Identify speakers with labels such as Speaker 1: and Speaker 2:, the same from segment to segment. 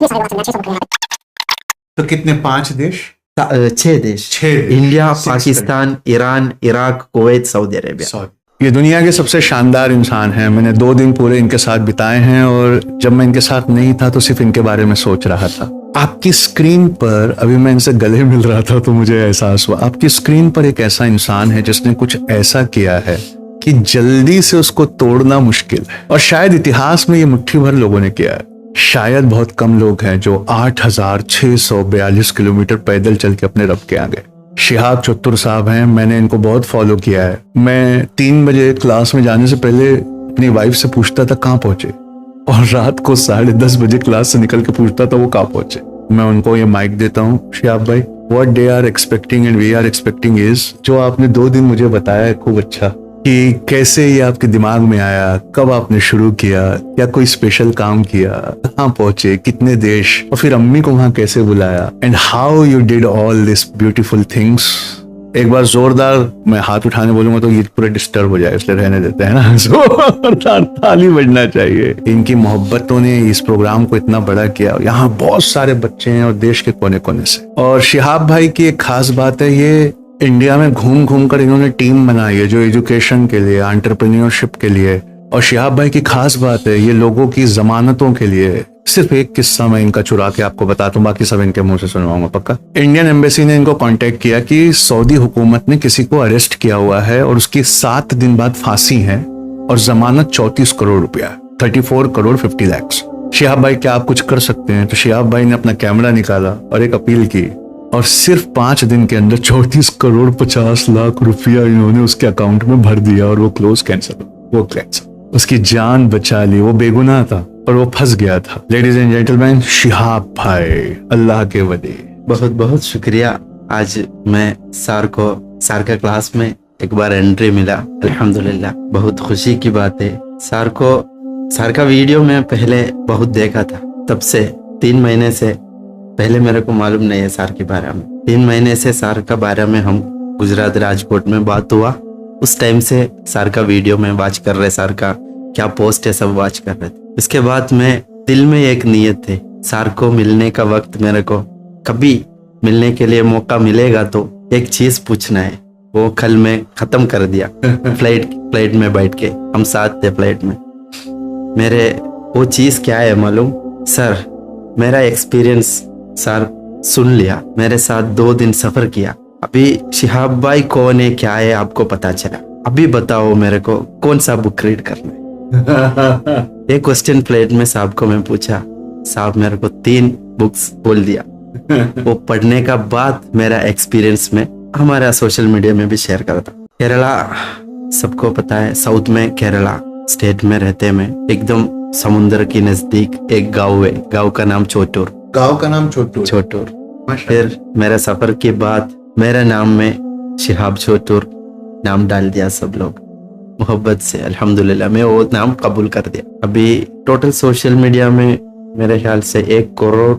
Speaker 1: तो कितने, 5 देश?
Speaker 2: 6 देश।
Speaker 1: 6 देश,
Speaker 2: India, Pakistan, Iran, Iraq, Kuwait, Saudi Arabia.
Speaker 1: ये दुनिया के सबसे शानदार इंसान हैं। मैंने 2 दिन पूरे इनके साथ बिताए हैं और जब मैं इनके साथ नहीं था तो सिर्फ इनके बारे में सोच रहा था। आपकी स्क्रीन पर, अभी मैं इनसे गले मिल रहा था तो मुझे एहसास हुआ, आपकी स्क्रीन पर एक ऐसा इंसान है जिसने कुछ ऐसा किया है कि जल्दी से उसको तोड़ना मुश्किल है, और शायद इतिहास में ये मुट्ठी भर लोगों ने किया है। शायद बहुत कम लोग हैं जो 8642 किलोमीटर पैदल चल के अपने रब के आ गए। शिहाब चोत्तुर साहब हैं, मैंने इनको बहुत फॉलो किया है। मैं 3 बजे क्लास में जाने से पहले अपनी वाइफ से पूछता था कहाँ पहुंचे, और रात को 10:30 बजे क्लास से निकल के पूछता था वो कहाँ पहुंचे। मैं उनको ये माइक देता हूँ, शिहाब भाई, what they are expecting and we are expecting is, जो आपने 2 दिन मुझे बताया है खूब अच्छा, कि कैसे ये आपके दिमाग में आया, कब आपने शुरू किया, या कोई स्पेशल काम किया, कहाँ पहुंचे, कितने देश, और फिर अम्मी को वहां कैसे बुलाया, and how you did all this beautiful things. एक बार जोरदार मैं हाथ उठाने बोलूंगा तो ये पूरा डिस्टर्ब हो जाए, इसलिए रहने देते हैं ना। जोरदार ताली बजना चाहिए। इनकी मोहब्बतों ने इस प्रोग्राम को इतना बड़ा किया। यहाँ बहुत सारे बच्चे हैं और देश के कोने कोने से। और शिहाब भाई की एक खास बात है, ये इंडिया में घूम घूम कर इन्होंने टीम बनाई है जो एजुकेशन के लिए, एंटरप्रेन्योरशिप के लिए। और शिहाब भाई की खास बात है, ये लोगों की जमानतों के लिए। सिर्फ एक किस्सा मैं इनका चुरा के आपको बताता हूँ, बाकी सब इनके मुंह से सुनवाऊंगा पक्का। इंडियन एम्बेसी ने इनको कांटेक्ट किया कि सऊदी हुकूमत ने किसी को अरेस्ट किया हुआ है और उसकी 7 दिन बाद फांसी है और जमानत 34 करोड़ रुपया, 34 करोड़ 50 लाख। शिहाब भाई क्या आप कुछ कर सकते हैं? तो शिहाब भाई ने अपना कैमरा निकाला और एक अपील की, और सिर्फ 5 दिन के अंदर 34 करोड़ 50 लाख रुपया इन्होंने उसके अकाउंट में भर दिया, और वो कैंसिल, उसकी जान बचा ली। वो बेगुनाह था और वो फंस गया था। लेडीज एंड जेंटलमैन, शिहाब भाई, अल्लाह के वली।
Speaker 2: बहुत बहुत शुक्रिया। आज मैं सार का क्लास में एक बार एंट्री मिला, अल्हम्दुलिल्लाह, बहुत खुशी की बात है। सार का वीडियो में पहले बहुत देखा था, तब से 3 महीने से पहले मेरे को मालूम नहीं है सार के बारे में। 3 महीने से सार का बारे में हम गुजरात राजकोट में बात हुआ, उस टाइम से सार का वीडियो में वॉच कर रहे, सार का क्या पोस्ट है सब वॉच कर रहे थे। इसके बाद में दिल में एक नियत थे, सार को मिलने का वक्त, मेरे को कभी मिलने के लिए मौका मिलेगा तो एक चीज पूछना है। वो कल मैं खत्म कर दिया। फ्लाइट में बैठ के, हम साथ थे फ्लाइट में। मेरे वो चीज क्या है मालूम सर? मेरा एक्सपीरियंस सर सुन लिया, मेरे साथ 2 दिन सफर किया। अभी शिहाब भाई कौन है, क्या है, आपको पता चला। अभी बताओ मेरे को कौन सा बुक रीड करना है। एक क्वेश्चन प्लेट में साहब को मैं पूछा, साहब मेरे को 3 बुक्स बोल दिया। वो पढ़ने का बाद मेरा एक्सपीरियंस में हमारा सोशल मीडिया में भी शेयर करता। केरला सबको पता है, साउथ में केरला स्टेट में रहते में एकदम समुद्र के नजदीक एक गाँव है, गाँव का नाम चोटूर।
Speaker 1: गाँव का नाम चोटूर।
Speaker 2: फिर मेरा सफर के बाद मेरा नाम में शिहाब चोटूर नाम डाल दिया सब लोग मोहब्बत से। अल्हम्दुलिल्लाह मैं वो नाम कबूल कर दिया। अभी टोटल सोशल मीडिया में मेरे ख्याल से 1 करोड़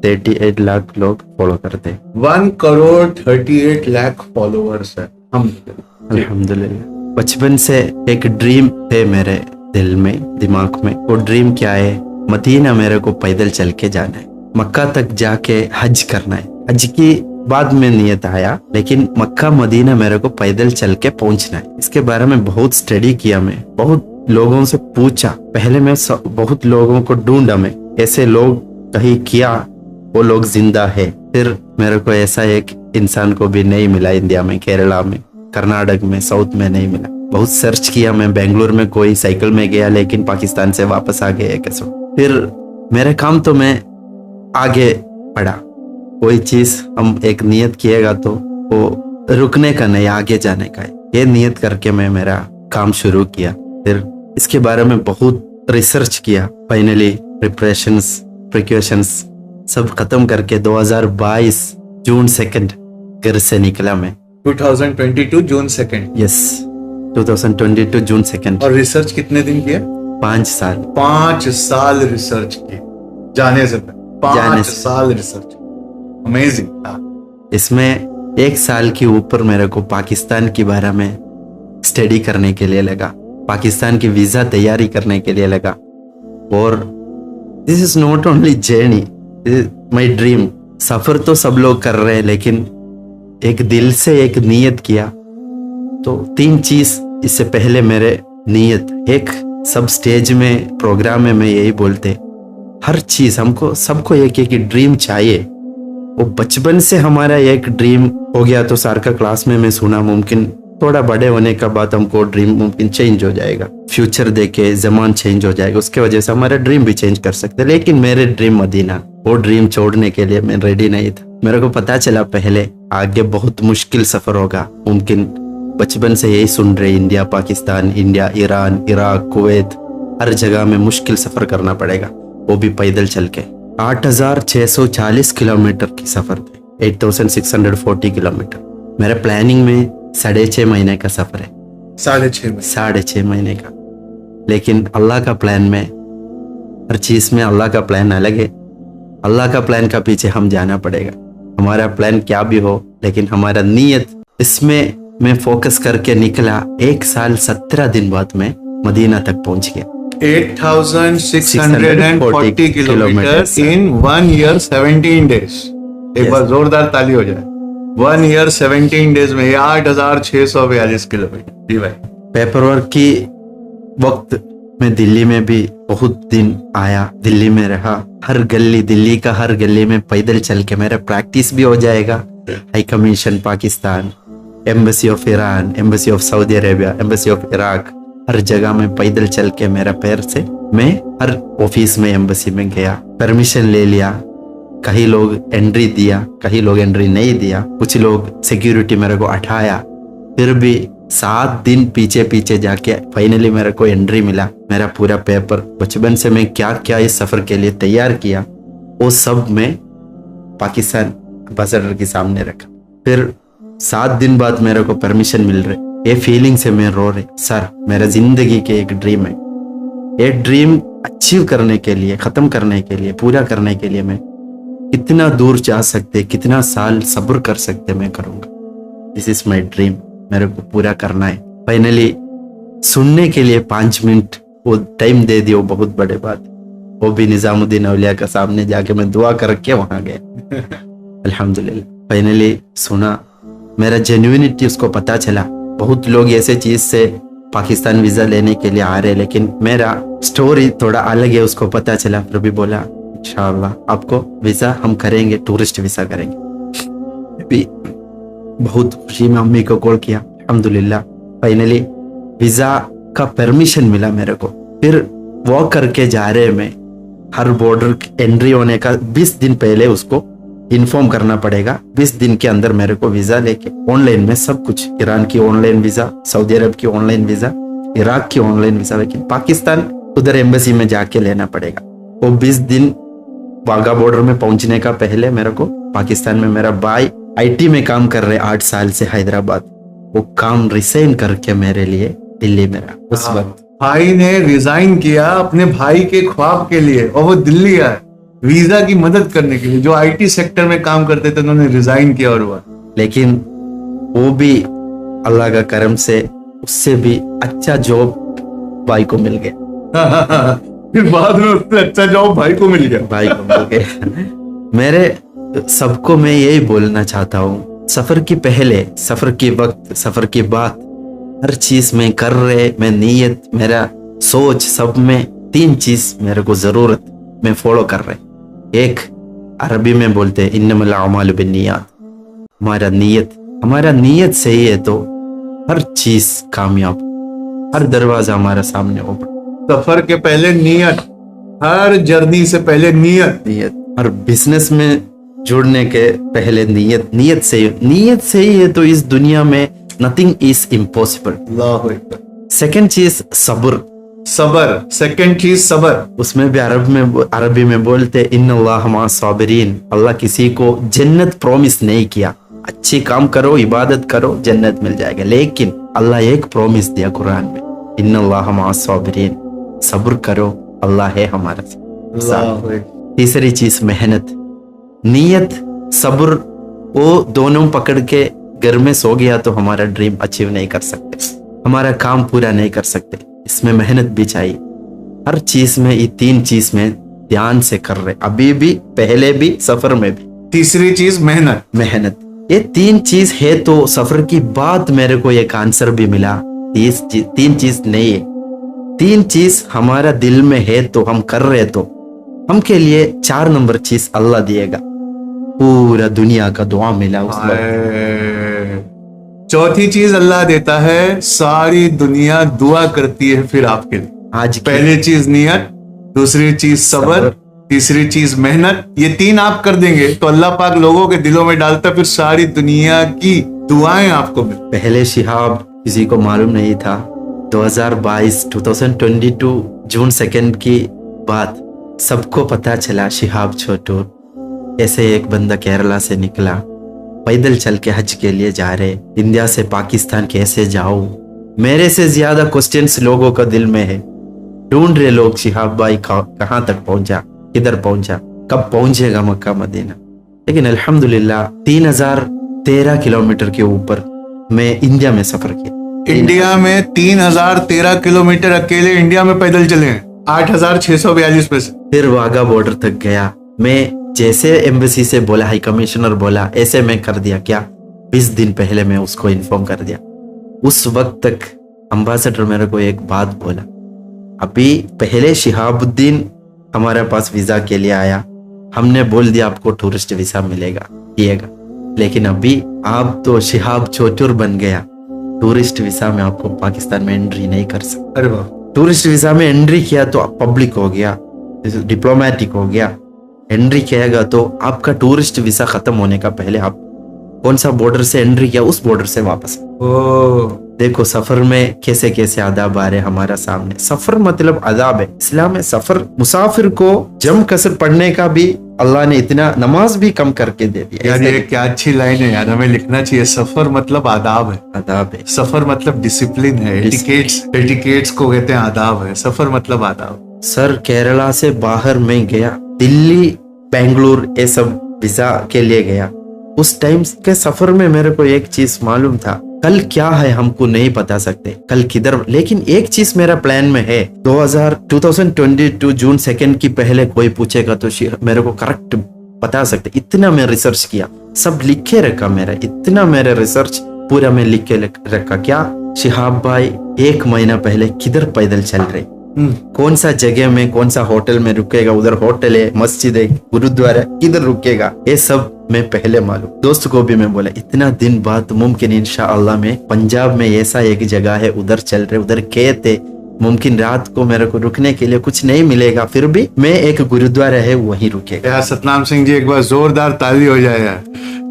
Speaker 2: 38 लाख लोग फॉलो करते हैं।
Speaker 1: 1 करोड़ 38 लाख फॉलोअर्स है।
Speaker 2: अल्हम्दुलिल्लाह। बचपन से एक ड्रीम है मेरे दिल में, दिमाग में। वो ड्रीम क्या है? मदीना मेरे को पैदल चल के जाना है, मक्का तक जाके हज करना है। हज की बाद में नियत आया, लेकिन मक्का मदीना मेरे को पैदल चल के पहुंचना है। इसके बारे में बहुत स्टडी किया, मैं बहुत लोगों से पूछा। पहले मैं बहुत लोगों को ढूंढा, मैं ऐसे लोग कहीं किया वो लोग जिंदा है। फिर मेरे को ऐसा एक इंसान को भी नहीं मिला इंडिया में, केरला में, कर्नाटक में, साउथ में नहीं मिला। बहुत सर्च किया मैं, बेंगलोर में कोई साइकिल में गया लेकिन पाकिस्तान से वापस आ गया कैसे। फिर मेरे काम तो मैं आगे बढ़ा। कोई चीज हम एक नियत किएगा तो वो रुकने का नहीं, आगे जाने का है। ये नियत करके मैं मेरा काम शुरू किया। फिर इसके बारे में बहुत रिसर्च किया। फाइनली प्रिकॉशंस सब खत्म करके 2022 जून 2 घर से निकला मैं।
Speaker 1: 2022 जून 2।
Speaker 2: यस, 2022 जून 2।
Speaker 1: और रिसर्च कितने दिन किया?
Speaker 2: 5 साल।
Speaker 1: 5 साल रिसर्च की जाने से पहले। 5 साल रिसर्च। अमेजिंग।
Speaker 2: इसमें 1 साल के ऊपर मेरे को पाकिस्तान के बारे में स्टडी करने के लिए लगा, पाकिस्तान की वीजा तैयारी करने के लिए लगा। और this is not only journey, my dream. सफर तो सब लोग कर रहे हैं, लेकिन एक दिल से एक नीयत किया तो 3 चीज इससे पहले मेरे नीयत। एक, सब स्टेज में प्रोग्राम में मैं यही बोलते, हर चीज हमको सबको एक एक ड्रीम चाहिए। वो बचपन से हमारा एक ड्रीम हो गया तो सर का क्लास में मैं सुना मुमकिन थोड़ा बड़े होने का बाद हमको ड्रीम मुमकिन चेंज हो जाएगा, फ्यूचर देके जमान चेंज हो जाएगा, उसके वजह से हमारा ड्रीम भी चेंज कर सकते। लेकिन मेरे ड्रीम मदीना, वो ड्रीम छोड़ने के लिए मैं रेडी नहीं था। मेरे को पता चला पहले आगे बहुत मुश्किल सफर होगा। मुमकिन बचपन से यही सुन रहे, India Pakistan, India Iran, Iraq, Kuwait, हर जगह में मुश्किल सफर करना पड़ेगा, वो भी पैदल चल के। 8640 किलोमीटर की सफर थे, 8640 किलोमीटर। मेरे प्लानिंग में 6.5 महीने का सफर है। 6.5 महीने का। लेकिन अल्लाह का प्लान में, हर चीज में अल्लाह का प्लान अलग है। अल्लाह का प्लान का पीछे हम जाना पड़ेगा। हमारा प्लान क्या भी हो, लेकिन हमारा नीयत, इसमें मैं फोकस करके निकला। 1 साल 17 दिन बाद मैं मदीना तक पहुंच गया।
Speaker 1: 8640 किलोमीटर इन 1 year 17 days। एक बार जोरदार ताली हो जाए। 1 year 17 days में 8642 किलोमीटर। जी भाई।
Speaker 2: पेपर वर्क की वक्त में दिल्ली में भी बहुत दिन आया, दिल्ली में रहा। हर गली, दिल्ली का हर गली में पैदल चल के मेरा प्रैक्टिस भी हो जाएगा। High commission Pakistan, embassy of Iran, embassy of Saudi Arabia, embassy of Iraq, हर जगह में पैदल चल के मेरा पैर से मैं हर ऑफिस में, एम्बेसी में गया, परमिशन ले लिया। कई लोग एंट्री दिया, कई लोग एंट्री नहीं दिया, कुछ लोग सिक्योरिटी मेरे को हटाया। फिर भी 7 दिन पीछे पीछे जाके फाइनली मेरे को एंट्री मिला। मेरा पूरा पेपर, बचपन से मैं क्या क्या इस सफर के लिए तैयार किया, वो सब मैं पाकिस्तान एम्बेसडर के सामने रखा। फिर 7 दिन बाद मेरे को परमिशन मिल रही। ये फीलिंग से मैं रो रही, सर मेरा जिंदगी के एक ड्रीम है। ये ड्रीम अचीव करने के लिए, खत्म करने के लिए, पूरा करने के लिए मैं कितना दूर जा सकते, कितना साल सब्र कर सकते, मैं करूंगा। दिस इज माई ड्रीम, मेरे को पूरा करना है। फाइनली सुनने के लिए 5 मिनट वो टाइम दे दिया, वो बहुत बड़े बात। वो भी निजामुद्दीन औलिया का सामने जाके मैं दुआ करके वहां गया। अल्हम्दुलिल्लाह फाइनली सुना, मेरा जेन्युइनिटी उसको पता चला। बहुत लोग ऐसे चीज से पाकिस्तान वीजा लेने के लिए आ रहे, लेकिन मेरा स्टोरी थोड़ा अलग है, उसको पता चला। फिर भी बोला इंशाअल्लाह आपको वीजा हम करेंगे, टूरिस्ट वीजा करेंगे। भी बहुत खुशी में अम्मी को कॉल किया। अल्हम्दुलिल्लाह फाइनली वीजा का परमिशन मिला मेरे को। फिर वॉक करके जा रहे में, हर बॉर्डर एंट्री होने का 20 दिन पहले उसको इन्फॉर्म करना पड़ेगा। 20 दिन के अंदर मेरे को वीजा लेके ऑनलाइन में सब कुछ, ईरान की ऑनलाइन वीजा, सऊदी अरब की ऑनलाइन वीजा, इराक की ऑनलाइन वीजा, लेकिन पाकिस्तान उधर एम्बेसी में जाके लेना पड़ेगा। वो 20 दिन वाघा बॉर्डर में पहुंचने का पहले मेरे को पाकिस्तान में, मेरा भाई IT में काम कर रहे 8 साल से हैदराबाद, वो काम रिसाइन करके मेरे लिए दिल्ली में रहा। उस वक्त
Speaker 1: भाई ने रिजाइन किया अपने भाई के ख्वाब के लिए, और वो दिल्ली आए वीजा की मदद करने के लिए। जो IT सेक्टर में काम करते थे उन्होंने रिजाइन किया और हुआ।
Speaker 2: लेकिन वो भी अल्लाह का करम से, उससे भी अच्छा जॉब भाई को मिल गया।
Speaker 1: फिर बाद में उससे अच्छा जॉब भाई को मिल गया।
Speaker 2: भाई को मिल गया। मेरे सबको मैं यही बोलना चाहता हूँ, सफर की पहले, सफर के वक्त, सफर के बाद, हर चीज में कर रहे, मैं नीयत, मेरा सोच, सब में 3 चीज मेरे को जरूरत में फॉलो कर रहे। एक, अरबी में बोलते हैं इन्नमल अमालु बिन्नियात। हमारा नीयत सही है तो हर चीज कामयाब, हर दरवाजा हमारा सामने ओपन।
Speaker 1: सफर के पहले नियत, हर जर्नी से पहले नियत।
Speaker 2: हर बिजनेस में जुड़ने के पहले नीयत सही है तो इस दुनिया में नथिंग इज इम्पॉसिबल। सेकंड चीज सब्र। सेकंड चीज सब्र। उसमें भी अरबी में बोलते इन्नल्लाह मअ साबिरीन। अल्लाह किसी को जन्नत प्रॉमिस नहीं किया, अच्छी काम करो, इबादत करो, जन्नत मिल जाएगा। लेकिन अल्लाह एक प्रॉमिस दिया कुरान में, इन्नल्लाह मअ साबिरीन, सब्र करो, अल्लाह है हमारा साथ। तीसरी चीज मेहनत, नीयत, सब्र, वो दोनों पकड़ के घर में सो गया तो हमारा ड्रीम अचीव नहीं कर सकते, हमारा काम पूरा नहीं कर सकते। इसमें मेहनत भी चाहिए। हर चीज में, ये 3 चीज में ध्यान से कर रहे, अभी भी, पहले भी, सफर में भी।
Speaker 1: तीसरी चीज मेहनत।
Speaker 2: मेहनत, ये 3 चीज है। तो सफर की बाद मेरे को एक आंसर भी मिला, 3 चीज नहीं है, 3 चीज हमारा दिल में है तो हम कर रहे, तो हम के लिए 4 नंबर चीज अल्लाह दिएगा। पूरा दुनिया का दुआ मिला उस वक्त।
Speaker 1: चौथी चीज अल्लाह देता है, सारी दुनिया दुआ करती है फिर आपके लिए।
Speaker 2: आज
Speaker 1: पहली चीज नियत, दूसरी चीज सब्र, तीसरी चीज मेहनत। ये 3 आप कर देंगे तो अल्लाह पाक लोगों के दिलों में डालता, फिर सारी दुनिया की दुआएं आपको मिलती।
Speaker 2: पहले शिहाब किसी को मालूम नहीं था। 2022 जून 2 की बात सबको पता चला, शिहाब छोटू ऐसे एक बंदा केरला से निकला, पैदल चल के हज के लिए जा रहे, इंडिया से पाकिस्तान कैसे जाऊं, मेरे से ज्यादा क्वेश्चंस लोगों का दिल में है। ढूंढ रहे लोग शिहाब भाई कहां तक पहुंचा, किधर पहुंचा, कब पहुंचेगा मक्का मदीना। लेकिन अल्हम्दुलिल्लाह 3013 किलोमीटर के ऊपर मैं इंडिया में सफर किया।
Speaker 1: इंडिया में 3013 किलोमीटर अकेले इंडिया में पैदल चले हैं, 8642 पे से।
Speaker 2: फिर वाघा बॉर्डर तक गया। मैं जैसे एम्बेसी से बोला, हाई कमिश्नर बोला, ऐसे मैं कर दिया। क्या 20 दिन पहले मैं उसको इन्फॉर्म कर दिया। उस वक्त तक अम्बासडर मेरे को एक बात बोला, अभी पहले शिहाबुद्दीन हमारे पास वीजा के लिए आया, हमने बोल दिया आपको टूरिस्ट वीजा मिलेगा, दिएगा, लेकिन अभी आप तो शिहाब चोचुर बन गया, टूरिस्ट वीजा में आपको पाकिस्तान में एंट्री नहीं कर सकते।
Speaker 1: अरे वाह।
Speaker 2: टूरिस्ट वीजा में एंट्री किया तो पब्लिक हो गया, डिप्लोमेटिक हो गया, एंट्री किएगा तो आपका टूरिस्ट वीजा खत्म होने का पहले आप कौन सा बॉर्डर से एंट्री किया उस बॉर्डर से वापस। देखो सफर में कैसे कैसे आदाब आ रहे हमारा सामने। सफर मतलब आदाब है। इस्लाम में सफर, मुसाफिर को जम कसर पढ़ने का भी अल्लाह ने इतना, नमाज भी कम करके दे दिया।
Speaker 1: यार ये क्या अच्छी लाइन है यार, हमें लिखना चाहिए। सफर मतलब आदाब है।
Speaker 2: आदाब है।
Speaker 1: सफर मतलब डिसिप्लिन है, एटिकेट्स को कहते हैं आदाब है। सफर मतलब आदाब।
Speaker 2: सर केरला से बाहर में गया, दिल्ली, बेंगलुरु, ये सब वीजा के लिए गया। उस टाइम के सफर में मेरे को एक चीज मालूम था, कल क्या है हमको नहीं बता सकते, कल किधर। लेकिन एक चीज मेरा प्लान में है, 2022 जून 2 की पहले कोई पूछेगा तो मेरे को करेक्ट बता सकते। इतना मैं रिसर्च किया, सब लिखे रखा मेरा, इतना मेरा रिसर्च पूरा मैं लिख के रखा। क्या शिहाब भाई 1 महीना पहले किधर पैदल चल रहे, कौन सा जगह में, कौन सा होटल में रुकेगा, उधर होटल है, मस्जिद है, गुरुद्वारा, किधर रुकेगा, ये सब मैं पहले मालूम। दोस्त को भी मैं बोला इतना दिन बाद मुमकिन इंशाअल्लाह में पंजाब में ऐसा एक जगह है, उधर चल रहे, उधर खेत है, मुमकिन रात को मेरे को रुकने के लिए कुछ नहीं मिलेगा, फिर भी मैं एक गुरुद्वारा है वहीं रुकेगा।
Speaker 1: यार सतनाम सिंह जी एक बार जोरदार ताली हो जाए यार।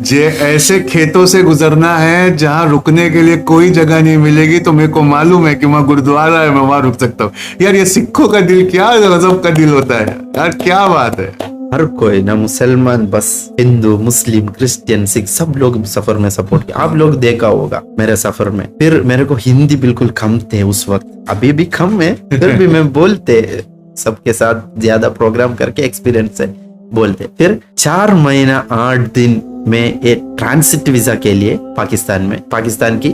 Speaker 1: जे ऐसे खेतों से गुजरना है जहाँ रुकने के लिए कोई जगह नहीं मिलेगी, तो मेरे को मालूम है कि वहाँ गुरुद्वारा है, मैं वहाँ रुक सकता हूँ। यार ये सिखों का दिल क्या गजब का दिल होता है यार, क्या बात है।
Speaker 2: हर कोई, ना मुसलमान बस, हिंदू, मुस्लिम, क्रिश्चियन, सिख, सब लोग सफर में सपोर्ट किया। आप लोग देखा होगा मेरे सफर में। फिर मेरे को हिंदी बिल्कुल कम थे उस वक्त, अभी भी कम है, फिर भी मैं बोलते सबके साथ ज्यादा प्रोग्राम करके एक्सपीरियंस से बोलते। फिर 4 महीना 8 दिन में एक ट्रांसिट वीजा के लिए पाकिस्तान की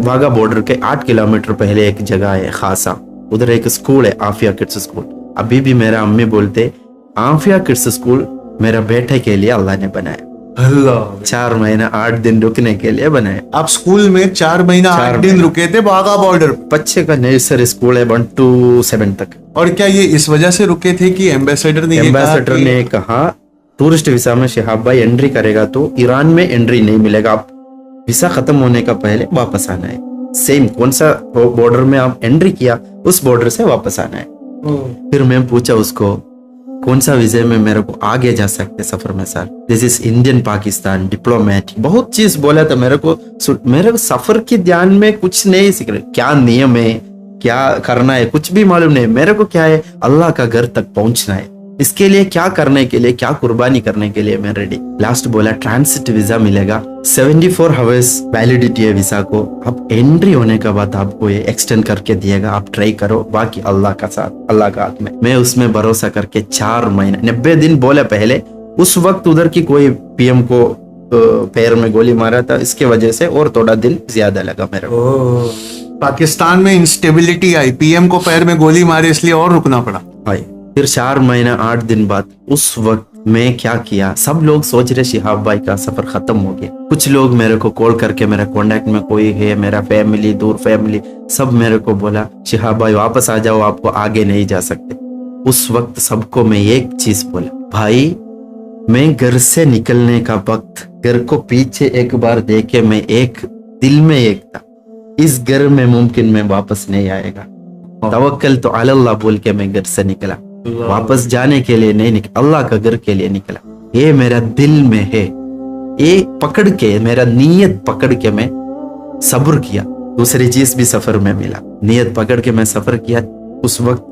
Speaker 2: वाघा बॉर्डर के 8 किलोमीटर पहले एक जगह है खासा, उधर एक स्कूल है, आफिया किड्स स्कूल। अभी भी मेरा अम्मी बोलते आफिया किड्स स्कूल मेरा बेटे के लिए अल्लाह ने बनाया।
Speaker 1: अल्लाह।
Speaker 2: 4 महीना 8 दिन रुकने के लिए बनाया।
Speaker 1: आप स्कूल में 4 महीना 8 दिन रुके थे वाघा बॉर्डर।
Speaker 2: बच्चे का नर्सरी स्कूल है 1 to 7 तक।
Speaker 1: और क्या ये इस वजह से रुके थे कि एम्बेसडर ने
Speaker 2: कहा टूरिस्ट वीजा में शिहाब भाई एंट्री करेगा तो ईरान में एंट्री नहीं मिलेगा, आप वीजा खत्म होने का पहले वापस आना है। सेम कौन सा बॉर्डर में आप एंट्री किया उस बॉर्डर से वापस आना है। फिर मैं पूछा उसको कौन सा वीजे में मेरे को आगे जा सकते सफर में sir, this is Indian Pakistan diplomatic, बहुत चीज बोला था मेरे को सफर की ध्यान में कुछ नहीं सीख रहे, क्या नियम है, क्या करना है, कुछ भी मालूम नहीं। मेरे को क्या है, अल्लाह का घर तक पहुंचना है, इसके लिए क्या करने के लिए, क्या कुर्बानी करने के लिए मैं रेडी। लास्ट बोला ट्रांसिट वीजा मिलेगा, 74 आवर्स वैलिडिटी है वीजा को, अब एंट्री होने के बाद आपको ये एक्सटेंड करके दिएगा, आप ट्राई करो, बाकी अल्लाह का साथ, अल्लाह का हाथ में। मैं उसमें भरोसा करके 4 महीने 90 दिन बोले पहले। उस वक्त उधर की कोई पीएम को पैर में गोली मारा था, इसके वजह से और थोड़ा दिन ज्यादा लगा मेरे को।
Speaker 1: पाकिस्तान में इंस्टेबिलिटी आई, पीएम को पैर में गोली मारे इसलिए और रुकना पड़ा।
Speaker 2: फिर 4 महीना 8 दिन बाद उस वक्त मैं क्या किया, सब लोग सोच रहे शिहाब भाई का सफर खत्म हो गया। कुछ लोग मेरे को कॉल करके, मेरा कांटेक्ट में कोई है, मेरा फैमिली, दूर फैमिली, सब मेरे को बोला शिहाब भाई वापस आ जाओ, आपको आगे नहीं जा सकते। उस वक्त सबको मैं एक चीज बोला, भाई मैं घर से निकलने का वक्त, घर को पीछे एक बार देखे मैं एक दिल में एक था, इस घर में मुमकिन मैं वापस नहीं आएगा। तवक्कल तो अल्लाह बोल के मैं घर से निकला, वापस जाने के लिए नहीं निकला, अल्लाह का घर के लिए निकला। ये मेरा दिल में है, ये पकड़ के, मेरा नीयत पकड़ के मैं सब्र किया। दूसरी चीज भी सफर में मिला, नीयत पकड़ के मैं सफर किया। उस वक्त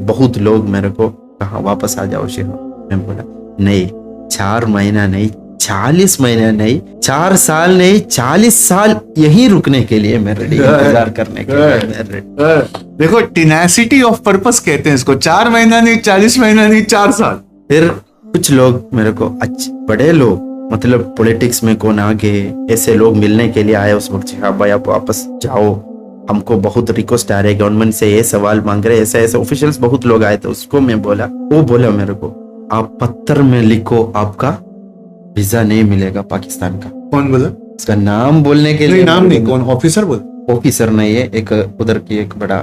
Speaker 2: बहुत लोग मेरे को कहा वापस आ जाओ शिहाब। मैं बोला नहीं, 4 महीना नहीं, 40 महीना नहीं, 4 साल नहीं, 40 साल यहीं रुकने के लिए मैं रेडी, इंतजार करने के लिए मैं रेडी।
Speaker 1: देखो, टेनासिटी ऑफ पर्पस कहते हैं इसको। 4 महीना नहीं, 40 महीना नहीं, 4 साल।
Speaker 2: फिर कुछ लोग मेरे को अच्छे बड़े लोग, मतलब पॉलिटिक्स में कौन आगे, ऐसे लोग मिलने के लिए आए उस वक्त। हाँ भाई आप वापस जाओ, हमको बहुत रिक्वेस्ट आ रहे, गवर्नमेंट से ये सवाल मांग रहे, ऐसे ऐसे ऑफिशियल्स बहुत लोग आए थे। उसको मैं बोला, वो बोला मेरे को आप पत्थर में लिखो आपका वीजा नहीं मिलेगा पाकिस्तान का।
Speaker 1: कौन बोला?
Speaker 2: उसका नाम बोलने के लिए
Speaker 1: नाम नहीं, कौन ऑफिसर बोला?
Speaker 2: ऑफिसर नहीं है, एक उधर की एक बड़ा,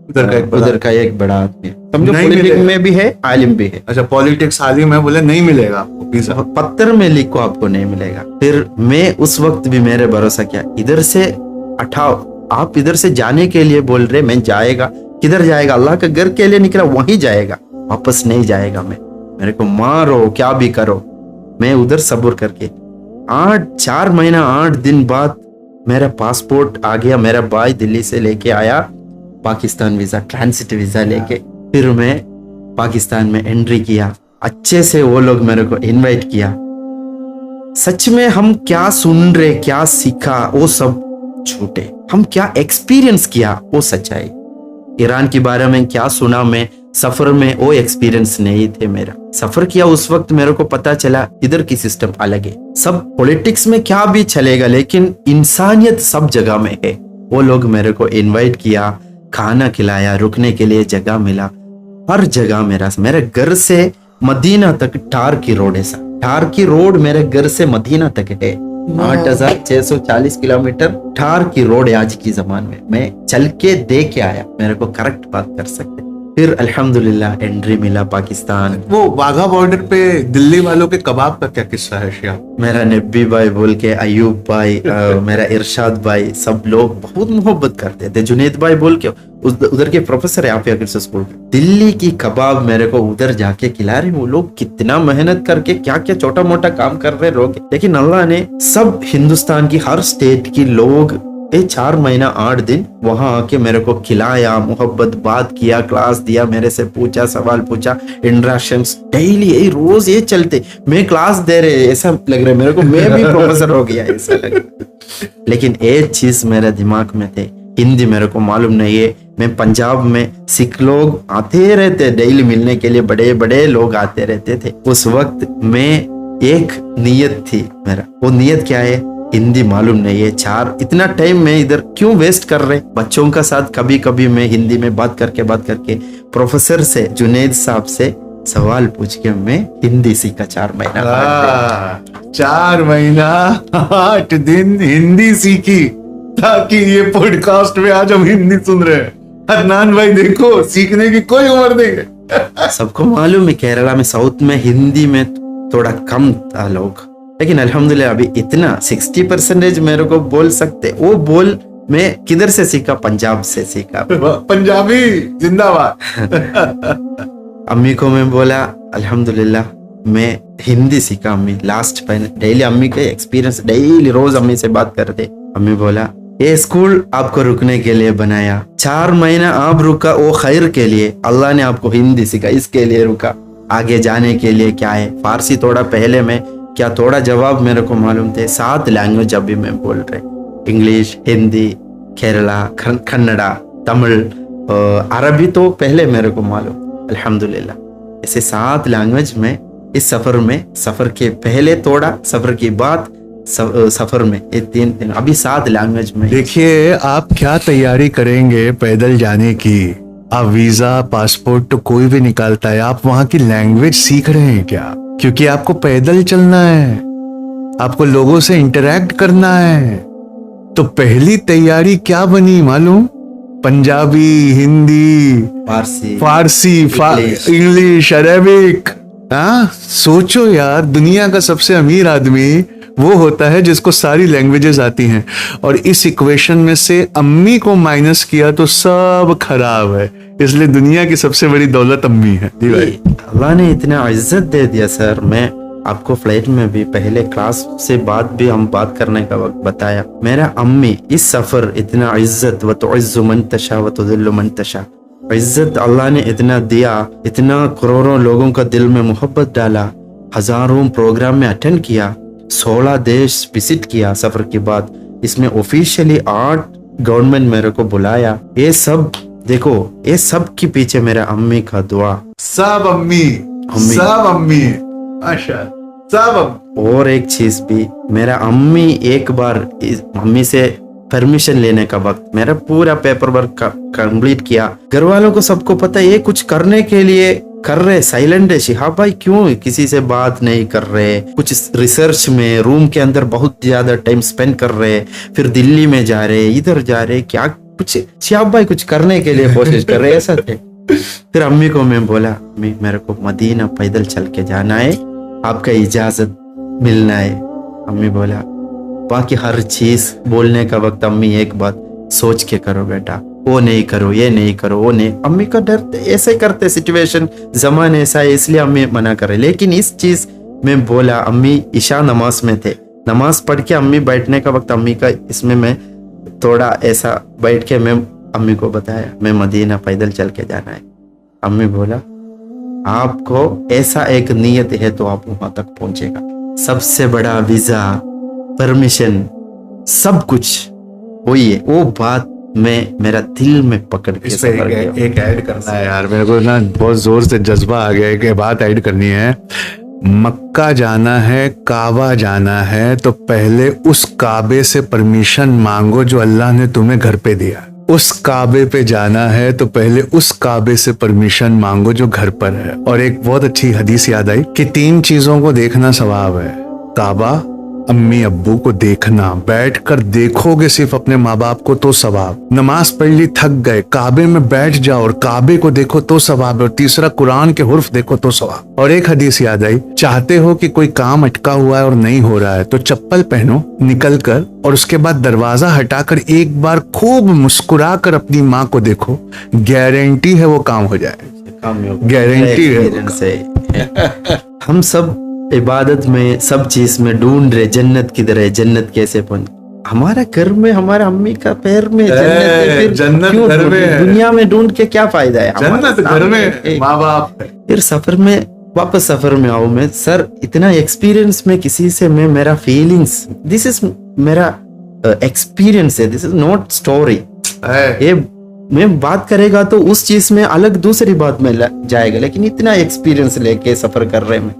Speaker 1: उधर का एक
Speaker 2: बड़ा आदमी है, समझो पॉलिटिक्स में भी है, आलिम भी है।
Speaker 1: अच्छा, पॉलिटिक्स आलिम है, बोले नहीं मिलेगा आपको वीजा,
Speaker 2: पत्थर में लिखो आपको नहीं मिलेगा। फिर मैं उस वक्त भी मेरे भरोसा किया, इधर से उठाओ, आप इधर से जाने के लिए बोल रहे, मैं जाएगा, किधर जाएगा? अल्लाह के घर के लिए निकला, वहीं जाएगा, वापस नहीं जाएगा। मैं, मेरे को मारो क्या भी करो, मैं उधर सब्र करके 4 महीना 8 दिन बाद मेरा पासपोर्ट आ गया। मेरा भाई दिल्ली से लेके आया पाकिस्तान वीजा, ट्रांसिट वीजा लेके। फिर मैं पाकिस्तान में एंट्री किया, अच्छे से वो लोग मेरे को इनवाइट किया। सच में हम क्या सुन रहे, क्या सीखा, वो सब झूठे, हम क्या एक्सपीरियंस किया वो सच्चाई। ईरान के बारे में क्या सुना मैं सफर में, वो एक्सपीरियंस नहीं थे मेरा। सफर किया उस वक्त मेरे को पता चला इधर की सिस्टम अलग है। सब पॉलिटिक्स में क्या भी चलेगा, लेकिन इंसानियत सब जगह में है। वो लोग मेरे को इनवाइट किया, खाना खिलाया, रुकने के लिए जगह मिला, हर जगह मेरे घर से मदीना तक टार की रोड है। टार की रोड मेरे घर से मदीना तक है, 8640 किलोमीटर ठार की रोड है। आज की जमान में मैं चल के देख के आया, मेरे को करेक्ट बात कर सकते। फिर अल्हम्दुलिल्लाह एंट्री मिला पाकिस्तान।
Speaker 1: वो वाघा बॉर्डर पे दिल्ली वालों के कबाब का क्या किस्सा है शिहाब?
Speaker 2: मेरा नब्बी भाई बोल के, अयूब भाई, मेरा इरशाद भाई, सब लोग बहुत मोहब्बत करते थे। जुनेद भाई बोल के उधर के प्रोफेसर है आफिया किड्स स्कूल के, दिल्ली की कबाब मेरे को उधर जाके खिला रहे। वो लोग कितना मेहनत करके क्या क्या छोटा मोटा काम कर रहे लोग, लेकिन अल्लाह ने सब हिंदुस्तान की हर स्टेट की लोग 4 महीना 8 दिन वहां आके मेरे को खिलाया, मोहब्बत बात किया, क्लास दिया, मेरे से पूछा, सवाल पूछा, इंटरेक्शंस डेली, यही रोज ये चलते। मैं क्लास दे रहे, ऐसा लग रहा है मेरे को मैं भी प्रोफेसर हो गया ऐसा लग रहा। लेकिन एक चीज मेरे दिमाग में थे, हिंदी मेरे को मालूम नहीं है। मैं पंजाब में सिख लोग आते रहते डेली मिलने के लिए, बड़े बड़े लोग आते रहते थे। उस वक्त मैं एक नियत थी मेरा, वो नियत क्या है, हिंदी मालूम नहीं है, इतना टाइम मैं इधर क्यों वेस्ट कर रहे बच्चों का साथ। कभी कभी मैं हिंदी में बात करके प्रोफेसर से, जुनेद साहब से सवाल पूछ के मैं हिंदी सीखा 4 महीना
Speaker 1: 4 महीना 8 दिन हिंदी सीखी, ताकि ये पॉडकास्ट में आज हम हिंदी सुन रहे हैं। अदनान भाई देखो, सीखने की कोई उम्र नहीं है।
Speaker 2: सबको मालूम है केरला में, साउथ में हिंदी में थोड़ा कम था लोग, लेकिन अल्हम्दुलिल्लाह अभी इतना 60% मेरे को बोल सकते। वो बोल मैं किधर से सीखा, पंजाब से सीखा।
Speaker 1: पंजाबी जिंदाबाद।
Speaker 2: अम्मी को मैं बोला अल्हम्दुलिल्लाह मैं हिंदी सीखा। अम्मी लास्ट डेली अम्मी के एक्सपीरियंस, डेली रोज अम्मी से बात करते। अम्मी बोला ये स्कूल आपको रुकने के लिए बनाया, 4 महीना आप रुका वो खैर के लिए, अल्लाह ने आपको हिंदी सिखा इसके लिए रुका, आगे जाने के लिए क्या है। फारसी थोड़ा पहले में क्या थोड़ा जवाब मेरे को मालूम थे। 7 लैंग्वेज अभी मैं बोल रहे, इंग्लिश, हिंदी, केरला, कन्नड़ा, तमिल, अरबी तो पहले मेरे को मालूम अल्हम्दुलिल्लाह। ऐसे 7 लैंग्वेज में इस सफर में, सफर के पहले थोड़ा, सफर की बाद, सफर में, ये 3 दिन अभी 7 लैंग्वेज में।
Speaker 1: देखिए आप क्या तैयारी करेंगे पैदल जाने की, आप वीजा पासपोर्ट तो कोई भी निकालता है, आप वहां की लैंग्वेज सीख रहे हैं क्या? क्योंकि आपको पैदल चलना है, आपको लोगों से इंटरेक्ट करना है। तो पहली तैयारी क्या बनी मालूम? पंजाबी, हिंदी, फारसी, इंग्लिश, अरेबिक। हाँ, सोचो यार, दुनिया का सबसे अमीर आदमी वो होता है जिसको सारी लैंग्वेजेस आती हैं, और इस इक्वेशन में से अम्मी को माइनस किया तो सब खराब है। इसलिए दुनिया की सबसे बड़ी दौलत अम्मी है। जी भाई,
Speaker 2: अल्लाह ने इतना इज्जत दे दिया सर। मैं आपको फ्लाइट में भी पहले क्लास से बाद भी हम बात करने का वक्त बताया, मेरा अम्मी इस सफर इतना इज्जत, व तुइज्जु मन तशा व तुज़िल्लु मन तशा, इज्जत अल्लाह ने इतना दिया, इतना करोड़ों लोगों का दिल में मोहब्बत डाला, हजारों प्रोग्राम में अटेंड किया, 16 देश विजिट किया सफर के बाद। इसमें ऑफिशियली 8 गवर्नमेंट मेरे को बुलाया। ये सब देखो, ये सब के पीछे मेरा अम्मी का दुआ।
Speaker 1: सब अम्मी, सब अम्मी, माशा, सब अम्मी।
Speaker 2: और एक चीज भी, मेरा अम्मी एक बार मम्मी से परमिशन लेने का वक्त मेरा पूरा पेपर वर्क कंप्लीट किया। घर वालों को सबको पता है ये कुछ करने के लिए कर रहे, साइलेंट है शिहाब भाई, क्यों किसी से बात नहीं कर रहे, कुछ रिसर्च में रूम के अंदर बहुत ज्यादा टाइम स्पेंड कर रहे, फिर दिल्ली में जा रहे, इधर जा रहे, क्या कुछ शिहाब भाई कुछ करने के लिए कोशिश कर रहे, ऐसा थे। फिर अम्मी को मैं बोला, अम्मी मेरे को मदीना पैदल चल के जाना है, आपका इजाजत मिलना है। अम्मी बोला, बाकी हर चीज बोलने का वक्त अम्मी एक बात सोच के करो बेटा, वो नहीं करो, ये नहीं करो, वो नहीं। अम्मी का डर ऐसे ही करते, सिचुएशन जमान ऐसा है इसलिए अम्मी मना करे। लेकिन इस चीज में बोला, अम्मी ईशा नमाज में थे, नमाज पढ़ के अम्मी बैठने का वक्त अम्मी का इसमें मैं थोड़ा ऐसा बैठ के मैं अम्मी को बताया, मैं मदीना पैदल चल के जाना है। अम्मी बोला, आपको ऐसा एक नियत है तो आप वहां तक पहुंचेगा। सबसे बड़ा वीजा, परमिशन, सब कुछ वही है। वो बात मैं मेरा दिल में पकड़ के सफर गया।
Speaker 1: एक ऐड करना है यार, मेरे को ना बहुत जोर से जज्बा आ गया है कि बात ऐड करनी है। मक्का जाना है, काबा जाना है, तो पहले उस काबे से परमिशन मांगो जो अल्लाह ने तुम्हें घर पे दिया। उस काबे पे जाना है तो पहले उस काबे से परमिशन मांगो जो घर पर है। और एक बहुत अच्छी हदीस याद आई कि 3 चीजों को देखना सवाब है। काबा, अम्मी अब्बू को देखना, बैठकर देखोगे सिर्फ अपने माँ बाप को तो सवाब। नमाज पढ़ ली, थक गए, काबे में बैठ जाओ और काबे को देखो तो सवाब है। और तीसरा, कुरान के हुर्फ देखो तो सवाब। और एक हदीस याद आई, चाहते हो कि कोई काम अटका हुआ है और नहीं हो रहा है तो चप्पल पहनो निकल कर, और उसके बाद दरवाजा हटाकर एक बार खूब मुस्कुरा कर अपनी माँ को देखो, गारंटी है वो काम हो जाए, गारंटी है।
Speaker 2: हम सब इबादत में, सब चीज में ढूंढ रहे जन्नत किधर है, जन्नत कैसे पहुंच। हमारा घर में, हमारा अम्मी का पैर में जन्नत है, फिर
Speaker 1: जन्नत घर में है।
Speaker 2: दुनिया में ढूंढ के क्या फायदा है,
Speaker 1: जन्नत घर में माँ बाप है।
Speaker 2: फिर सफर में, वापस सफर में आओ मैं, सर इतना एक्सपीरियंस में किसी से मैं, मेरा फीलिंग्स, दिस इज मेरा एक्सपीरियंस है, दिस इज नॉट स्टोरी। ये मैं बात करेगा तो उस चीज में अलग दूसरी बात में जाएगा, लेकिन इतना एक्सपीरियंस लेके सफर कर रहे हैं,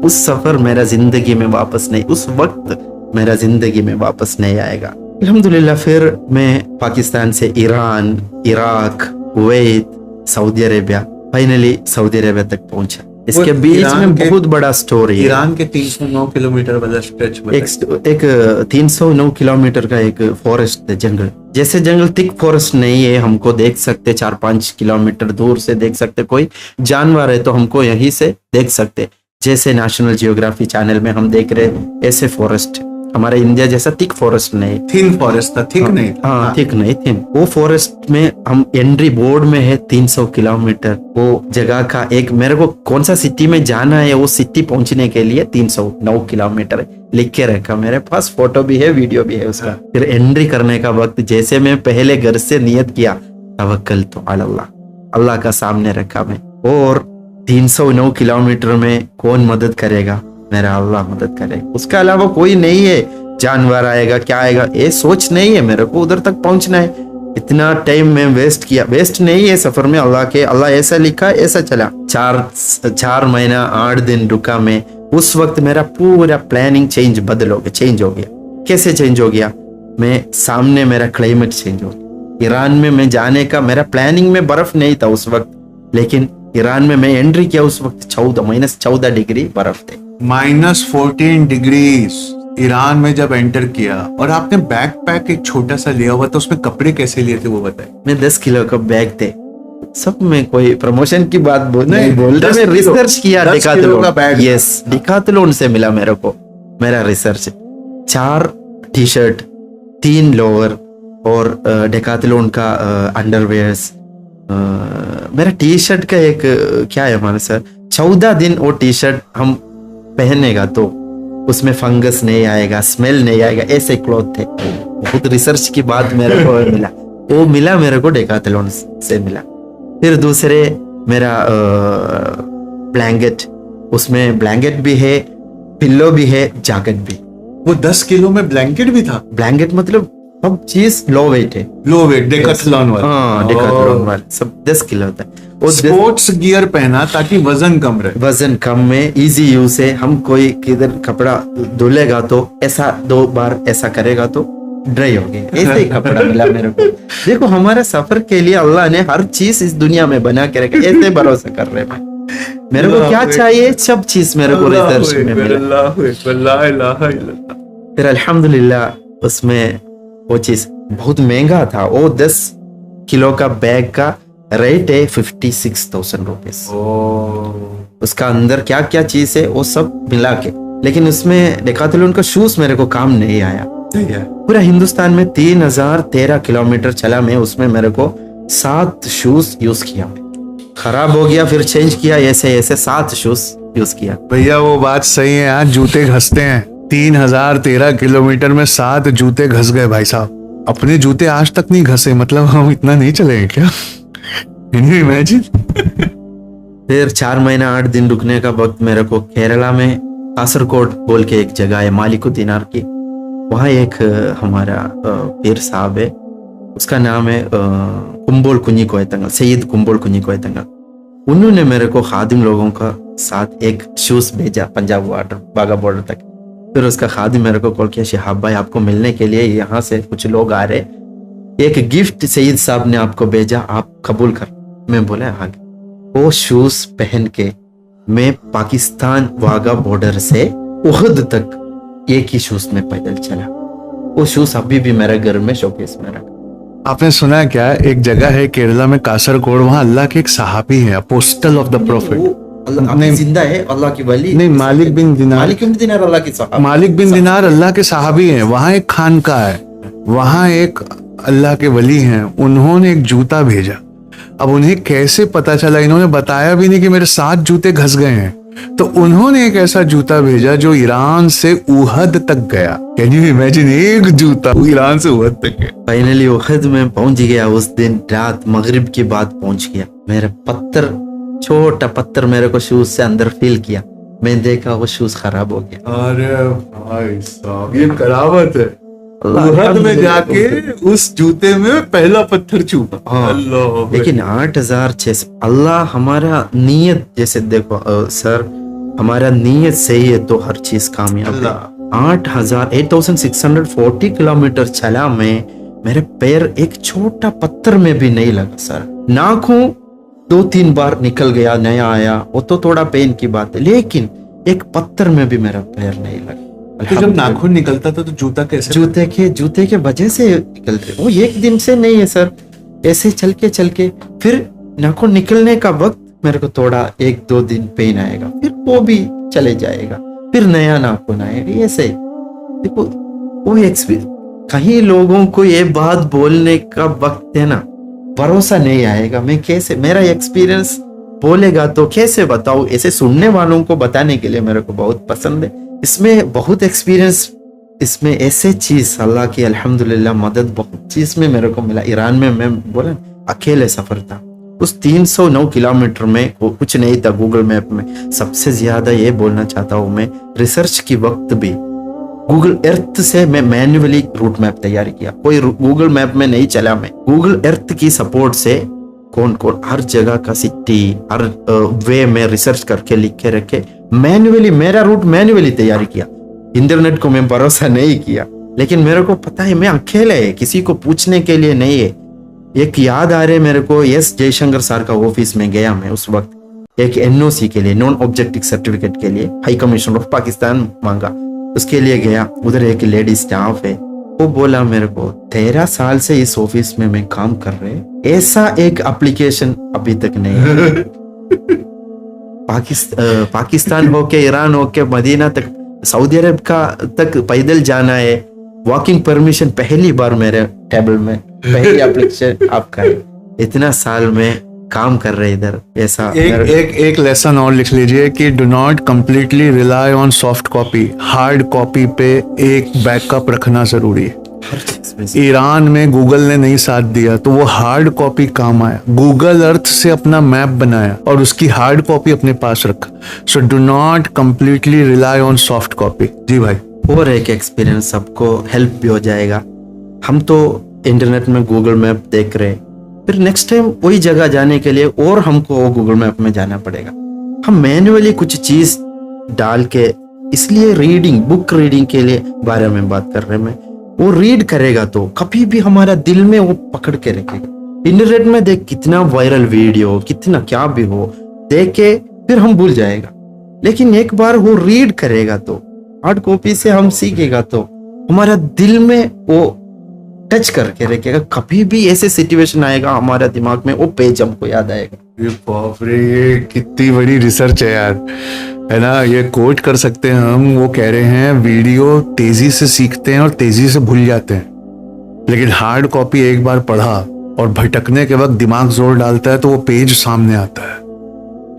Speaker 2: उस सफर मेरा जिंदगी में वापस नहीं, उस वक्त मेरा जिंदगी में वापस नहीं आएगा। अल्हम्दुलिल्लाह फिर मैं पाकिस्तान से Iran, Iraq, Kuwait, Saudi Arabia, finally Saudi Arabia तक पहुंचा। इसके बीच में बहुत बड़ा स्टोरी है।
Speaker 1: ईरान के 309 किलोमीटर वाला स्ट्रेच में
Speaker 2: एक 309 किलोमीटर का एक फॉरेस्ट है, जंगल। जैसे जंगल थिक फॉरेस्ट नहीं है, हमको देख सकते 4-5 किलोमीटर दूर से देख सकते, कोई जानवर है तो हमको यहीं से देख सकते। जैसे नेशनल जियोग्राफी चैनल में हम देख रहे ऐसे फॉरेस्ट, हमारे इंडिया जैसा थिक फॉरेस्ट नहीं,
Speaker 1: थिन फॉरेस्ट था, थिक नहीं।
Speaker 2: हाँ, थिक नहीं, थिन। वो फॉरेस्ट में हम एंट्री बोर्ड में है 300 किलोमीटर वो जगह का। एक मेरे को कौन सा सिटी में जाना है, वो सिटी पहुंचने के लिए 309 किलोमीटर लिख के रखा, मेरे पास फोटो भी है, वीडियो भी है उसका। फिर एंट्री करने का वक्त जैसे मैं पहले घर से नियत किया, तवक्कल तो अल्लाह, अल्लाह का सामने रखा मैं, और 309 किलोमीटर में कौन मदद करेगा, मेरा अल्लाह मदद करेगा, उसके अलावा कोई नहीं है। जानवर आएगा, क्या आएगा, ये सोच नहीं है, मेरे को उधर तक पहुंचना है। इतना टाइम मैं वेस्ट किया, वेस्ट नहीं है सफर में, अल्लाह ऐसा लिखा ऐसा चला। 4 महीना 8 दिन रुका मैं। उस वक्त मेरा पूरा प्लानिंग चेंज हो गया। कैसे चेंज हो गया? मैं सामने मेरा क्लाइमेट चेंज हो गया, ईरान में मैं जाने का मेरा प्लानिंग में बर्फ नहीं था उस वक्त, लेकिन ईरान में मैं एंट्री किया उस वक्त 14 डिग्री बर्फ थे।
Speaker 1: -14 डिग्रीज ईरान में जब एंटर किया, और आपने बैकपैक एक छोटा सा लिया हुआ था, उसमें कपड़े कैसे लिए थे वो बताइए।
Speaker 2: मैं 10 किलो का बैग थे। सब में कोई प्रमोशन की बात
Speaker 1: नहीं,
Speaker 2: बोल रहे,
Speaker 1: 10
Speaker 2: मैं
Speaker 1: किलो,
Speaker 2: रिसर्च किया
Speaker 1: 10 किलो का बैग।
Speaker 2: यस, डिकाथलॉन से मिला मेरे को मेरा रिसर्च। 4 टी शर्ट, 3 लोअर और डिकाथलॉन का अंडरवेयर्स। मेरा टी शर्ट का एक क्या है हमारे सर, 14 दिन वो टी शर्ट हम पहनेगा तो उसमें फंगस नहीं आएगा, स्मेल नहीं आएगा, ऐसे क्लॉथ थे। बहुत रिसर्च की बात मेरे को मिला, वो मिला मेरे को डिकाथलॉन से मिला। फिर दूसरे मेरा ब्लैंकेट, उसमें ब्लैंकेट भी है, पिल्लो भी है, जैकेट भी।
Speaker 1: वो 10 किलो में ब्लैंकेट भी था?
Speaker 2: ब्लैंकेट मतलब सब चीज लो वेट है।
Speaker 1: लो वेट, डेकाथलॉन वाला।
Speaker 2: हाँ, डेकाथलॉन वाला सब 10 किलो होता है। वो
Speaker 1: स्पोर्ट्स गियर पहना ताकि वजन कम रहे।
Speaker 2: वजन कम में इजी यूज है। हम कोई किधर कपड़ा धुलेगा तो ऐसा 2 बार ऐसा करेगा तो ड्राई हो गया, ऐसे ही कपड़ा मिला मेरे को। देखो हमारे सफर के लिए अल्लाह ने हर चीज इस दुनिया में बना के रखा, ऐसे भरोसा कर रहे हैं। मेरे को क्या चाहिए सब चीज मेरे को रिसर्च में मिला। फिर अल्हम्दुलिल्लाह उसमें वो चीज बहुत महंगा था। वो 10 किलो का बैग का रेट है 56,000 रुपीज। उसका अंदर क्या क्या चीज है वो सब मिला के, लेकिन उसमें डिकाथलॉन का शूज मेरे को काम नहीं आया। पूरा हिंदुस्तान में 3013 किलोमीटर चला मैं, उसमें मेरे को 7 शूज यूज किया। खराब हो गया फिर चेंज किया, ऐसे ऐसे 7 शूज यूज किया।
Speaker 1: भैया वो बात सही है यार, जूते घसते हैं। 3013 किलोमीटर में 7 जूते घस गए भाई साहब। अपने जूते आज तक नहीं घसे, मतलब हम इतना नहीं चलेंगे क्या? Can you imagine?
Speaker 2: फिर 4 महीना 8 दिन रुकने का वक्त मेरे को केरला में कासरकोट बोल के एक जगह है, मालिकुद्दीनार की। वहाँ एक हमारा पीर साहब है, उसका नाम है कुंबोल कुंजी कोयतंगल, सैयद कुंबोल कुंजी कोयतंगल। उन्होंने मेरे को खादिम लोगों का साथ एक शूज भेजा पंजाब बॉर्डर, बाघा बॉर्डर तक। फिर उसका खादिम मेरे को कॉल किया, शिहाब भाई आपको मिलने के लिए यहाँ से कुछ लोग आ रहे, एक गिफ्ट सईद साहब ने आपको भेजा, आप कबूल कर। मैं बोला हाँ। वो शूज पहन के मैं पाकिस्तान वाघा बॉर्डर से उहद तक एक ही शूज में पैदल चला। वो शूज अभी भी मेरे घर में शोकेस में रखा।
Speaker 1: आपने सुना क्या, एक जगह है केरला में कासरकोड, वहाँ अल्लाह के एक सहाबी है, अपोस्टल ऑफ द प्रॉफिट।
Speaker 2: नहीं, जिंदा है, अल्लाह की वली
Speaker 1: नहीं, मालिक बिन दिनार।
Speaker 2: अल्लाह की सहाबी।
Speaker 1: मालिक बिन दिनार अल्लाह के सहाबी हैं। वहाँ एक खानका है, वहाँ एक अल्लाह के वली हैं, उन्होंने एक जूता भेजा। अब उन्हें कैसे पता चला, इन्होंने बताया भी नहीं कि मेरे 7 जूते घस गए हैं। तो उन्होंने एक ऐसा जूता भेजा जो ईरान से उहद तक गया। कैन यू इमेजिन, एक जूता ईरान से उहद तक गया।
Speaker 2: फाइनली उहद में पहुंच गया। उस दिन रात मगरिब के बाद पहुंच गया। मेरा पत्थर, छोटा पत्थर मेरे को शूज से अंदर फील किया। मैं देखा वो शूज खराब हो गया।
Speaker 1: अरे भाई साहब, ये करावत है। उहद में जाके उस जूते में पहला पत्थर चूका।
Speaker 2: हाँ, लेकिन 8,600 अल्लाह हमारा नीयत, जैसे देखो सर, हमारा नीयत सही है तो हर चीज कामयाब है। 8,640 किलोमीटर चला मैं, मेरे पैर एक छोटा पत्थर में भी नहीं लगा सर। नाखून 2-3 बार निकल गया, नया आया, वो तो थोड़ा पेन की बात है, लेकिन एक पत्थर में भी मेरा पैर नहीं लगा।
Speaker 1: तो जब नाखून निकलता था तो जूता कैसे?
Speaker 2: जूते के वजह से निकलते, वो एक दिन से नहीं है सर, ऐसे चल के फिर नाखून निकलने का वक्त मेरे को थोड़ा 1-2 दिन पेन आएगा, फिर वो भी चले जाएगा, फिर नया नाखून आएगा। ऐसे देखो वो एक्सपीरियंस। कहीं लोगों को ये बात बोलने का वक्त है ना, भरोसा नहीं आएगा। मैं कैसे, मेरा एक्सपीरियंस बोलेगा तो कैसे बताऊं? ऐसे सुनने वालों को बताने के लिए मेरे को बहुत पसंद है। इसमें बहुत एक्सपीरियंस, इसमें ऐसे चीज अल्लाह की अल्हम्दुलिल्लाह मदद बहुत चीज में मेरे को मिला। ईरान में मैं बोला अकेले सफर था, उस 309 किलोमीटर में कुछ नहीं था गूगल मैप में। सबसे ज्यादा ये बोलना चाहता हूँ, मैं रिसर्च की वक्त भी गूगल अर्थ से मैं मैन्युअली रूट मैप तैयार किया। कोई गूगल मैप में नहीं चला मैं, गूगल अर्थ की सपोर्ट से कौन हर जगह का सिटी, हर वे में रिसर्च करके लिख के रखे, मैन्युअली मेरा रूट मैन्युअली तैयारी किया। इंटरनेट को मैं भरोसा नहीं किया, लेकिन मेरे को पता है मैं अकेले है, किसी को पूछने के लिए नहीं है। एक याद आ रहे मेरे को, एस जयशंकर सर का ऑफिस में गया मैं उस वक्त, एक एनओसी के लिए, नॉन ऑब्जेक्टिव सर्टिफिकेट के लिए, हाई कमिश्नर ऑफ पाकिस्तान मांगा, उसके लिए गया। उधर एक लेडी स्टाफ है, वो बोला मेरे को 13 साल से इस ऑफिस में मैं काम कर रहे, ऐसा एक एप्लीकेशन अभी तक नहीं है। पाकिस्तान होके, ईरान होके, मदीना तक, सऊदी अरब का तक पैदल जाना है, वॉकिंग परमिशन पहली बार मेरे टेबल में, पहली एप्लीकेशन आपका है। इतना साल में काम कर रहे इधर, ऐसा
Speaker 1: एक लेसन और लिख लीजिए कि do not completely rely on soft copy, hard copy पे एक बैकअप रखना जरूरी है। ईरान में गूगल ने नहीं साथ दिया तो वो हार्ड कॉपी काम आया, गूगल अर्थ से अपना मैप बनाया और उसकी हार्ड कॉपी अपने पास रखा। So do not completely rely on soft copy. जी भाई।
Speaker 2: और एक एक्सपीरियंस सबको हेल्प भी हो जाएगा। हम तो इंटरनेट में गूगल मैप देख रहे, फिर नेक्स्ट टाइम वही जगह जाने के लिए और हमको वो गूगल मैप में जाना पड़ेगा। हम मैन्युअली कुछ चीज डाल के, इसलिए रीडिंग, बुक रीडिंग के लिए बारे में बात कर रहे हैं। वो रीड करेगा तो कभी भी हमारा दिल में वो पकड़ के रखेगा। इंटरनेट में देख कितना वायरल वीडियो, कितना क्या भी हो, देख के फिर हम भूल जाएगा। लेकिन एक बार वो रीड करेगा तो, हार्ड कॉपी से हम सीखेगा तो हमारा दिल में वो टच करके रखेगा। कभी भी ऐसे सिचुएशन आएगा हमारा दिमाग में, वो पेज हमको याद आएगा।
Speaker 1: ये बाप रे, ये कितनी बड़ी रिसर्च है यार, है ना। ये कोट कर सकते हैं हम। वो कह रहे हैं वीडियो तेजी से सीखते हैं और तेजी से भूल जाते हैं, लेकिन हार्ड कॉपी एक बार पढ़ा और भटकने के वक्त दिमाग जोर डालता है तो वो पेज सामने आता है।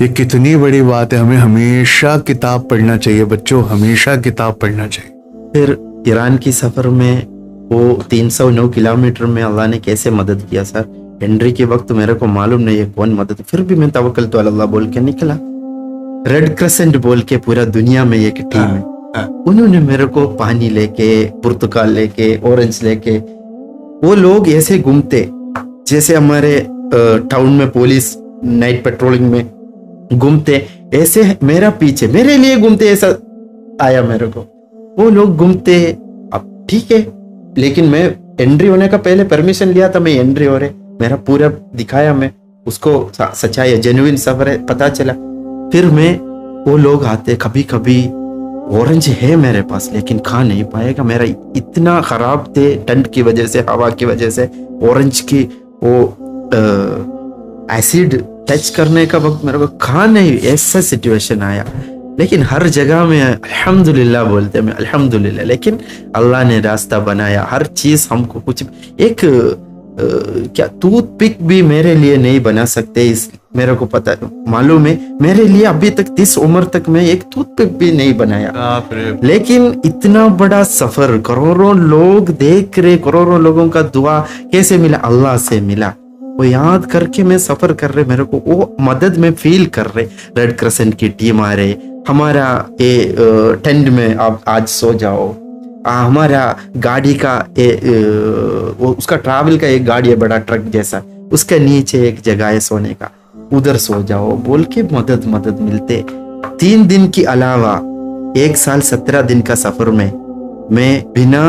Speaker 1: ये कितनी बड़ी बात है। हमें हमेशा किताब पढ़ना चाहिए बच्चों, हमेशा किताब पढ़ना चाहिए।
Speaker 2: फिर ईरान की सफर में वो 309 किलोमीटर में अल्लाह ने कैसे मदद किया सर, एंट्री के वक्त मेरे को मालूम नहीं है कौन मदद, फिर भी मैं तवक्कल तो अल्लाह बोल के निकला। रेड क्रिसेंट बोल के पूरा दुनिया में एक टीम है, उन्होंने मेरे को पानी लेके, पुर्तगाल लेके, ऑरेंज लेके, वो लोग ऐसे घूमते जैसे हमारे टाउन में पुलिस नाइट पेट्रोलिंग में घूमते, ऐसे मेरा पीछे मेरे लिए घूमते, ऐसा आया मेरे को। वो लोग घूमते, अब ठीक है, लेकिन मैं एंट्री होने का पहले परमिशन लिया था, मैं एंट्री हो रहे, मेरा पूरा दिखाया, मैं उसको सच्चाई जेन्युइन सफर है पता चला। फिर मैं, वो लोग आते, कभी कभी ऑरेंज है मेरे पास लेकिन खा नहीं पाएगा, मेरा इतना खराब थे ठंड की वजह से, हवा की वजह से, ऑरेंज की वो एसिड टच करने का वक्त मेरे को खा नहीं, ऐसा सिचुएशन आया। लेकिन हर जगह में अल्हम्दुलिल्लाह बोलते हैं, अल्हम्दुलिल्लाह, लेकिन अल्लाह ने रास्ता बनाया। हर चीज हमको कुछ, एक क्या टूथपिक भी मेरे लिए नहीं बना सकते, इस मेरे को पता मालूम है। मेरे लिए अभी तक 30 उम्र तक मैं एक टूथपिक भी नहीं बनाया, लेकिन इतना बड़ा सफर, करोड़ों लोग देख रहे, करोड़ों लोगों का दुआ कैसे मिला, अल्लाह से मिला। वो याद करके मैं सफर कर रहे, मेरे को वो मदद में फील कर रहे। रेड क्रिसेंट की टीम आ रहे, हमारा ये टेंट में आप आज सो जाओ, हमारा गाड़ी का वो उसका ट्रैवल का एक गाड़ी है बड़ा ट्रक जैसा, उसके नीचे एक जगह है सोने का, उधर सो जाओ बोल के मदद मिलते। 3 दिन के अलावा 1 साल 17 दिन का सफर में मैं बिना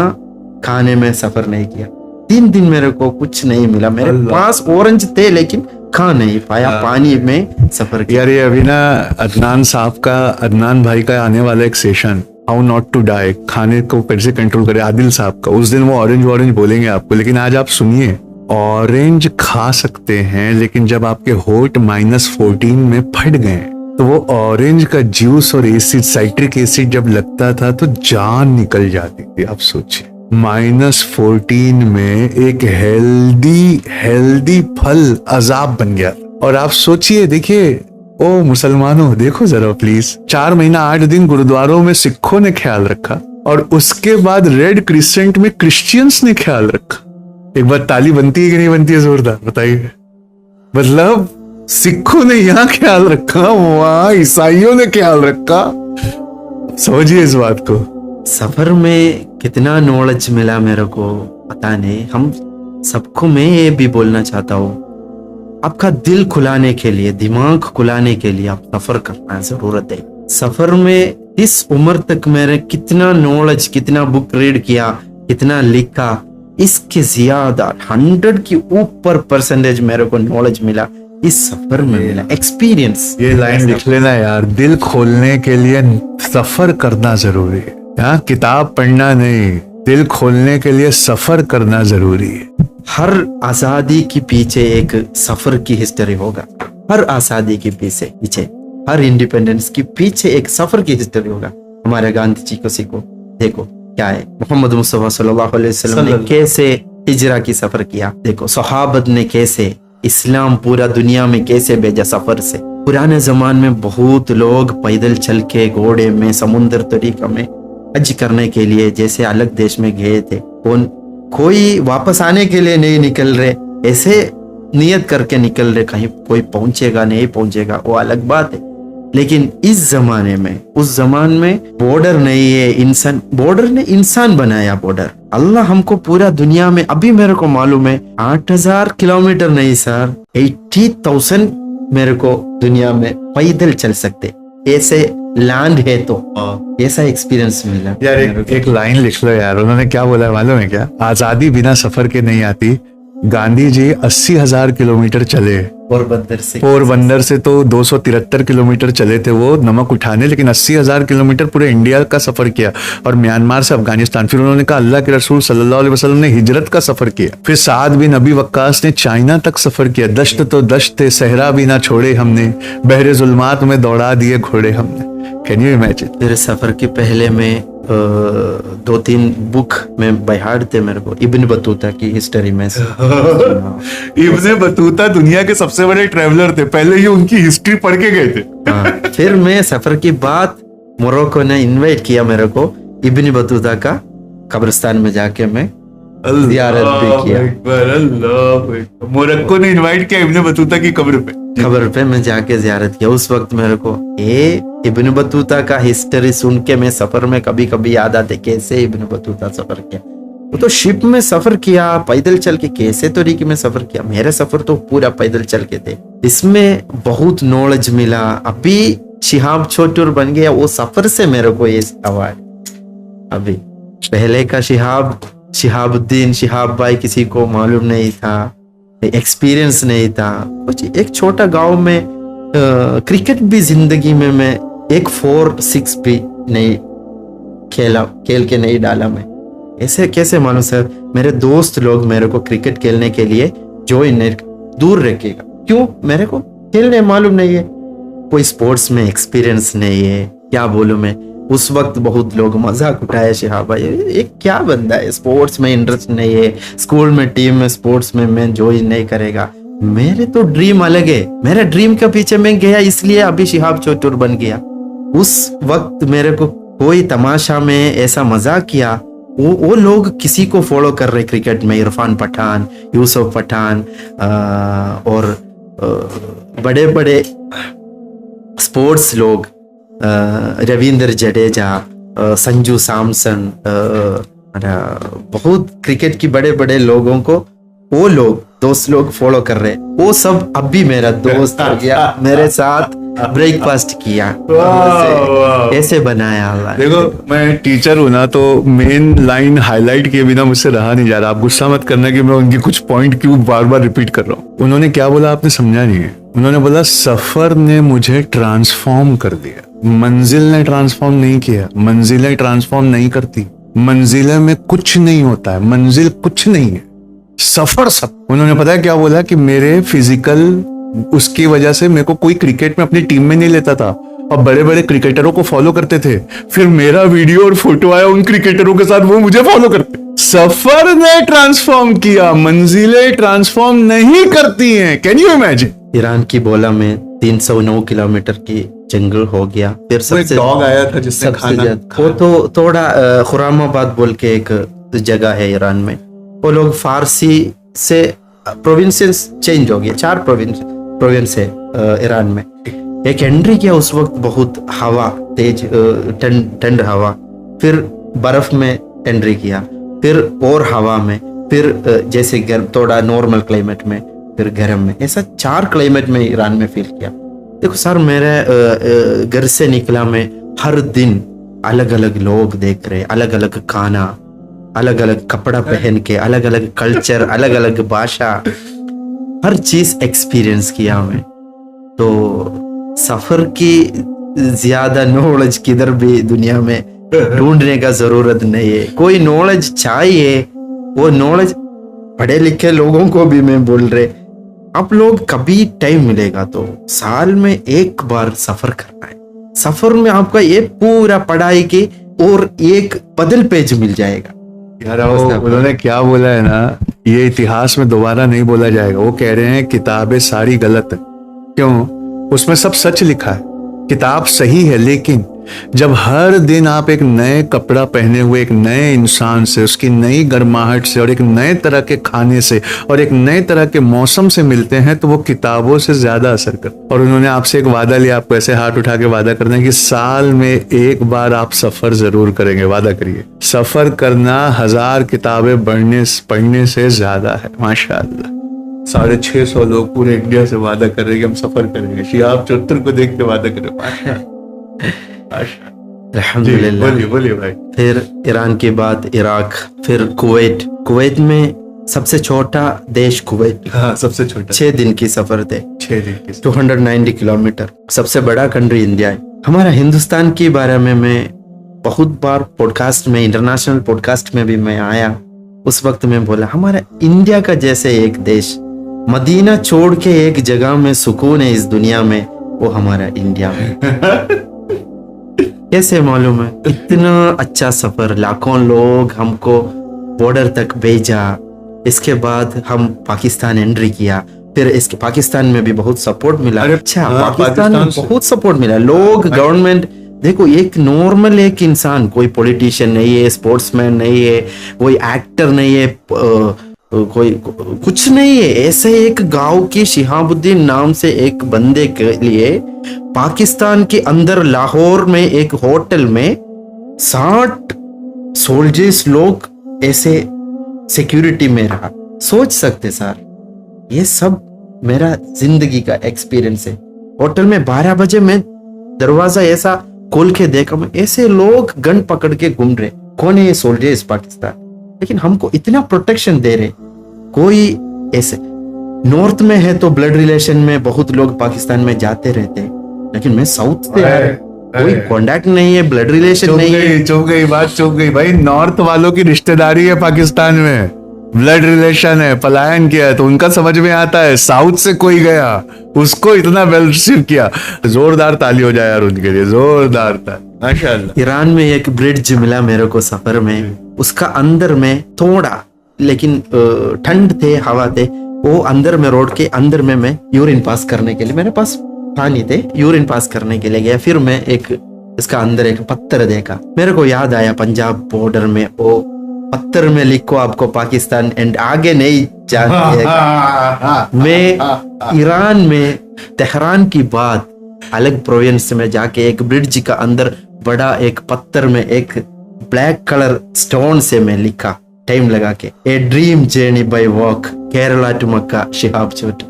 Speaker 2: खाने में सफर नहीं किया। 3 दिन मेरे को कुछ नहीं मिला, मेरे पास ऑरेंज थे लेकिन खा नहीं पाया, पानी में सफर किया।
Speaker 1: यार ये अभी ना अदनान भाई का आने वाला एक session, how not to die, खाने को कैसे कंट्रोल करे, आदिल साहब का, उस दिन वो ऑरेंज बोलेंगे आपको। लेकिन आज आप सुनिए, ऑरेंज खा सकते हैं लेकिन जब आपके होठ -14 में फट गए तो वो ऑरेंज का जूस और एसिड, साइट्रिक एसिड जब लगता था तो जान निकल जाती थी। आप सोचिए, -14 में एक हेल्दी फल अजाब बन गया। और आप सोचिए, देखिए ओ मुसलमानों, देखो जरा प्लीज, 4 महीना 8 दिन गुरुद्वारों में सिखों ने ख्याल रखा और उसके बाद रेड क्रिसेंट में क्रिश्चियंस ने ख्याल रखा। एक बार ताली बनती है कि नहीं बनती है जोरदार, बताइए। मतलब सिखों ने यहाँ ख्याल रखा, वहां ईसाइयों ने ख्याल रखा। समझिए इस बात को।
Speaker 2: सफर में कितना नॉलेज मिला मेरे को पता नहीं। हम सबको मैं ये भी बोलना चाहता हूँ, आपका दिल खुलाने के लिए, दिमाग खुलाने के लिए आप सफर करना जरूरत है। सफर में इस उम्र तक मैंने कितना नॉलेज, कितना बुक रीड किया, कितना लिखा, इसके ज्यादा 100 के ऊपर परसेंटेज मेरे को नॉलेज मिला इस सफर में मिला, एक्सपीरियंस।
Speaker 1: ये लाइन लिख लेना यार, दिल खोलने के लिए सफर करना जरूरी है। यहाँ किताब पढ़ना नहीं, दिल खोलने के लिए सफर करना जरूरी है।
Speaker 2: हर आजादी के पीछे एक सफर की हिस्ट्री होगा, हर आजादी के पीछे हर इंडिपेंडेंस के पीछे एक सफर की हिस्ट्री होगा। हमारे गांधी जी को सीखो, देखो क्या है, मोहम्मद मुस्तफा सल्लल्लाहु अलैहि वसल्लम ने कैसे हिजरा की सफर किया, देखो सहाबत ने कैसे इस्लाम पूरा दुनिया में कैसे भेजा सफर से। पुराने जमाने में बहुत लोग पैदल चल के घोड़े में समुद्र तरीका में हज करने के लिए जैसे अलग देश में गए थे, कोई वापस आने के लिए नहीं निकल रहे, ऐसे नियत करके निकल रहे, कहीं कोई पहुंचेगा नहीं पहुंचेगा वो अलग बात है। लेकिन इस जमाने में, उस जमाने में बॉर्डर नहीं है, इंसान, बॉर्डर ने इंसान बनाया बॉर्डर। अल्लाह हमको पूरा दुनिया में, अभी मेरे को मालूम है 8000 किलोमीटर नहीं सर, 80,000 मेरे को दुनिया में पैदल चल सकते, ऐसे लैंड है तो ऐसा एक्सपीरियंस मिला
Speaker 1: यार। एक लाइन लिख लो यार, उन्होंने क्या बोला है मालूम है क्या? आजादी बिना सफर के नहीं आती। गांधी जी 80,000 किलोमीटर चले पोरबंदर से तो 273 किलोमीटर चले थे वो नमक उठाने, लेकिन 80,000 किलोमीटर पूरे इंडिया का सफर किया और म्यांमार से अफगानिस्तान। फिर उन्होंने कहा अल्लाह के रसूल सल्लल्लाहु अलैहि वसल्लम ने हिजरत का सफर किया। फिर साद बिन अबी वक्कास ने चाइना तक सफर किया। दश्त तो दश्त थे, सहरा भी ना छोड़े हमने, बहरे जुल्मात में दौड़ा दिए घोड़े हमने। Can you imagine?
Speaker 2: मेरे सफर के पहले में 2-3 बुक में बहार थे मेरे को, इब्न बतूता की हिस्ट्री में से।
Speaker 1: इब्न बतूता दुनिया के सबसे बड़े ट्रैवलर थे, पहले ही उनकी हिस्ट्री पढ़ के गए थे।
Speaker 2: फिर मैं सफर की बात, मोरक्को ने इनवाइट किया मेरे को, इब्न बतूता का कब्रिस्तान में जाके मैं जियारत भी किया।
Speaker 1: मोरक्को ने इनवाइट किया इब्न बतूता की कब्र पे
Speaker 2: मैं जाके जियारत किया। उस वक्त मेरे को इब्न बतूता का हिस्ट्री सुन के मैं सफर में कभी कभी याद आते कैसे इब्न बतूता सफर किया। वो तो शिप में सफर किया, पैदल चल के कैसे तरीके में सफर किया। मेरे सफर तो पूरा पैदल चल के थे, इसमें बहुत नॉलेज मिला। अभी शिहाब छोटूर बन गया वो सफर से मेरे को ये अवार्ड। अभी पहले का शिहाबुद्दीन, शिहाब भाई किसी को मालूम नहीं था, एक्सपीरियंस नहीं था कुछ। एक छोटा गांव में क्रिकेट भी जिंदगी में मैं 1-4-6 भी नहीं खेल के नहीं डाला मैं। ऐसे कैसे मालूम सर? मेरे दोस्त लोग मेरे को क्रिकेट खेलने के लिए ज्वाइन नहीं, दूर रखेगा। क्यों? मेरे को खेलने मालूम नहीं है, कोई स्पोर्ट्स में एक्सपीरियंस नहीं है। क्या बोलूं मैं, उस वक्त बहुत लोग मजाक उठाए, शिहाब भाई एक क्या बंदा है, स्पोर्ट्स में इंटरेस्ट नहीं है, स्कूल में टीम में स्पोर्ट्स में मैं ज्वाइन नहीं करेगा। मेरे तो ड्रीम अलग है, मेरे ड्रीम के पीछे मैं गया, इसलिए अभी शिहाब चोटूर बन गया। उस वक्त मेरे को कोई तमाशा में ऐसा मजाक किया, वो लोग किसी को फॉलो कर रहे क्रिकेट में, इरफान पठान, यूसुफ पठान और बड़े बड़े स्पोर्ट्स लोग, रविंद्र जडेजा, संजू सैमसन, बहुत क्रिकेट की बड़े बड़े लोगों को वो लोग दोस्त लोग फॉलो कर रहे। वो सब अब भी मेरा दोस्त हो गया, मेरे साथ ब्रेकफास्ट किया, ऐसे बनाया अल्लाह।
Speaker 1: देखो मैं टीचर हूं ना, तो मेन लाइन हाईलाइट किए बिना मुझसे रहा नहीं जा रहा। आप गुस्सा मत करना कि मैं उनकी कुछ पॉइंट क्यों बार बार रिपीट कर रहा हूँ। उन्होंने क्या बोला आपने समझा नहीं है। उन्होंने बोला सफर ने मुझे ट्रांसफॉर्म कर दिया, मंजिल ने ट्रांसफॉर्म नहीं किया। मंजिलें ट्रांसफॉर्म नहीं करती, मंजिलें में कुछ नहीं होता है, मंजिल कुछ नहीं है, सफर सब। उन्होंने पता है क्या बोला कि मेरे फिजिकल उसकी वजह से मेरे को कोई क्रिकेट में अपनी टीम में नहीं लेता था और बड़े बड़े क्रिकेटरों को फॉलो करते थे। फिर मेरा वीडियो और फोटो आया उन क्रिकेटरों के साथ, वो मुझे फॉलो करते। सफर ने ट्रांसफॉर्म किया, मंजिलें ट्रांसफॉर्म नहीं करती हैं। Can you imagine?
Speaker 2: ईरान की बोला में 309 किलोमीटर की जंगल हो गया। फिर सबसे
Speaker 1: डॉग आया था जिसने खाना,
Speaker 2: वो तो थोड़ा खुरामाबाद बोल के एक जगह है ईरान में। वो लोग फारसी से प्रोविंसेस चेंज हो गए, 4 प्रोविंस है ईरान में। एक एंट्री किया, उस वक्त बहुत हवा तेज, ठंड हवा। फिर बर्फ में एंट्री किया, फिर और हवा में, फिर जैसे गर्म थोड़ा नॉर्मल क्लाइमेट में, फिर गर्म में। ऐसा 4 क्लाइमेट में ईरान में फील किया। देखो सर, मेरे घर से निकला मैं, हर दिन अलग अलग लोग देख रहे, अलग अलग खाना, अलग अलग कपड़ा पहन के, अलग अलग कल्चर, अलग अलग भाषा, हर चीज एक्सपीरियंस किया हमें। तो सफर की ज्यादा नॉलेज किधर भी दुनिया में ढूंढने का जरूरत नहीं है। कोई नॉलेज चाहिए, वो नॉलेज पढ़े लिखे लोगों को भी मैं बोल रहे, आप लोग कभी टाइम मिलेगा तो साल में एक बार सफर करना है। सफर में आपका ये पूरा पढ़ाई की और एक बदल पेज मिल जाएगा।
Speaker 1: यार उन्होंने क्या बोला है ना, ये इतिहास में दोबारा नहीं बोला जाएगा। वो कह रहे हैं किताबें सारी गलत है। क्यों? उसमें सब सच लिखा है, किताब सही है, लेकिन जब हर दिन आप एक नए कपड़ा पहने हुए एक नए इंसान से, उसकी नई गर्माहट से और एक नए तरह के खाने से और एक नए तरह के मौसम से मिलते हैं, तो वो किताबों से ज्यादा असर करता। और उन्होंने आपसे एक वादा लिया, आपको ऐसे हाथ उठा के वादा करना है कि साल में एक बार आप सफर जरूर करेंगे। वादा करिए। सफर करना 1000 किताबें पढ़ने से ज्यादा है। माशाअल्लाह 650 लोग पूरे इंडिया से वादा कर रहे हैं कि हम सफर करेंगे। शिहाब चौधरी को देख के वादा करें।
Speaker 2: अल्हम्दुलिल्लाह।
Speaker 1: बोलिए भाई।
Speaker 2: फिर ईरान के बाद इराक, फिर कुवैत। कुवैत में सबसे छोटा देश कुवैत।
Speaker 1: हाँ, सबसे छोटा।
Speaker 2: 6 दिन की सफर थे।
Speaker 1: 6 दिन की।
Speaker 2: 290 किलोमीटर। सबसे बड़ा कंट्री इंडिया है। हमारा हिंदुस्तान के बारे में मैं बहुत बार पॉडकास्ट में, इंटरनेशनल पॉडकास्ट में भी मैं आया, उस वक्त मैं बोला हमारा इंडिया का जैसे एक देश, मदीना छोड़ के एक जगह में सुकून है इस दुनिया में, वो हमारा इंडिया में। कैसे मालूम है? इतना अच्छा सफर, लाखों लोग हमको बॉर्डर तक भेजा। इसके बाद हम पाकिस्तान एंट्री किया। फिर इसके पाकिस्तान में भी बहुत सपोर्ट मिला। अच्छा, पाकिस्तान में बहुत सपोर्ट मिला। लोग, गवर्नमेंट, देखो एक नॉर्मल एक इंसान, कोई पॉलिटिशियन नहीं है, स्पोर्ट्समैन नहीं है, कोई एक्टर नहीं है, कोई कुछ नहीं है, ऐसे एक गांव के शिहाबुद्दीन नाम से एक बंदे के लिए पाकिस्तान के अंदर लाहौर में एक होटल में 60 सोल्जर्स लोग ऐसे सिक्योरिटी में रहा। सोच सकते सर, ये सब मेरा जिंदगी का एक्सपीरियंस है। होटल में 12 बजे मैं दरवाजा ऐसा खोल के देखा, मैं ऐसे लोग गन पकड़ के घूम रहे। कौन है ये सोल्जर्स? पाकिस्तान। लेकिन हमको इतना प्रोटेक्शन दे रहे। कोई ऐसे नॉर्थ में है तो ब्लड रिलेशन में बहुत लोग पाकिस्तान में जाते रहते हैं, लेकिन मैं साउथ से कोई कॉन्टैक्ट नहीं है, ब्लड रिलेशन नहीं है।
Speaker 1: चुप गई भाई। नॉर्थ वालों की रिश्तेदारी है पाकिस्तान में, ब्लड रिलेशन है, पलायन किया है तो उनका समझ में आता है। साउथ से कोई गया, उसको इतना वेल रिसीव किया। जोरदार ताली हो जाए यार उनके लिए, जोरदार ताली। माशाअल्लाह।
Speaker 2: ईरान में एक ब्रिज मिला मेरे को सफर में, उसका अंदर में थोड़ा, लेकिन ठंड थे, हवा थे, वो अंदर में, रोड के अंदर में मैं यूरिन पास करने के लिए, मेरे पास पानी थे, यूरिन पास करने के लिए गया। फिर मैं एक इसका अंदर एक पत्थर देखा, मेरे को याद आया पंजाब बॉर्डर में वो पत्थर में लिखो आपको पाकिस्तान एंड आगे नहीं जाते। मैं ईरान में तेहरान की बात, अलग प्रोविंस में जाके एक ब्रिज का अंदर बड़ा एक पत्थर में एक ब्लैक कलर स्टोन से मैं लिखा, टाइम लगा के, a dream journey by walk Kerala to Mecca, Shihab Chaudhary.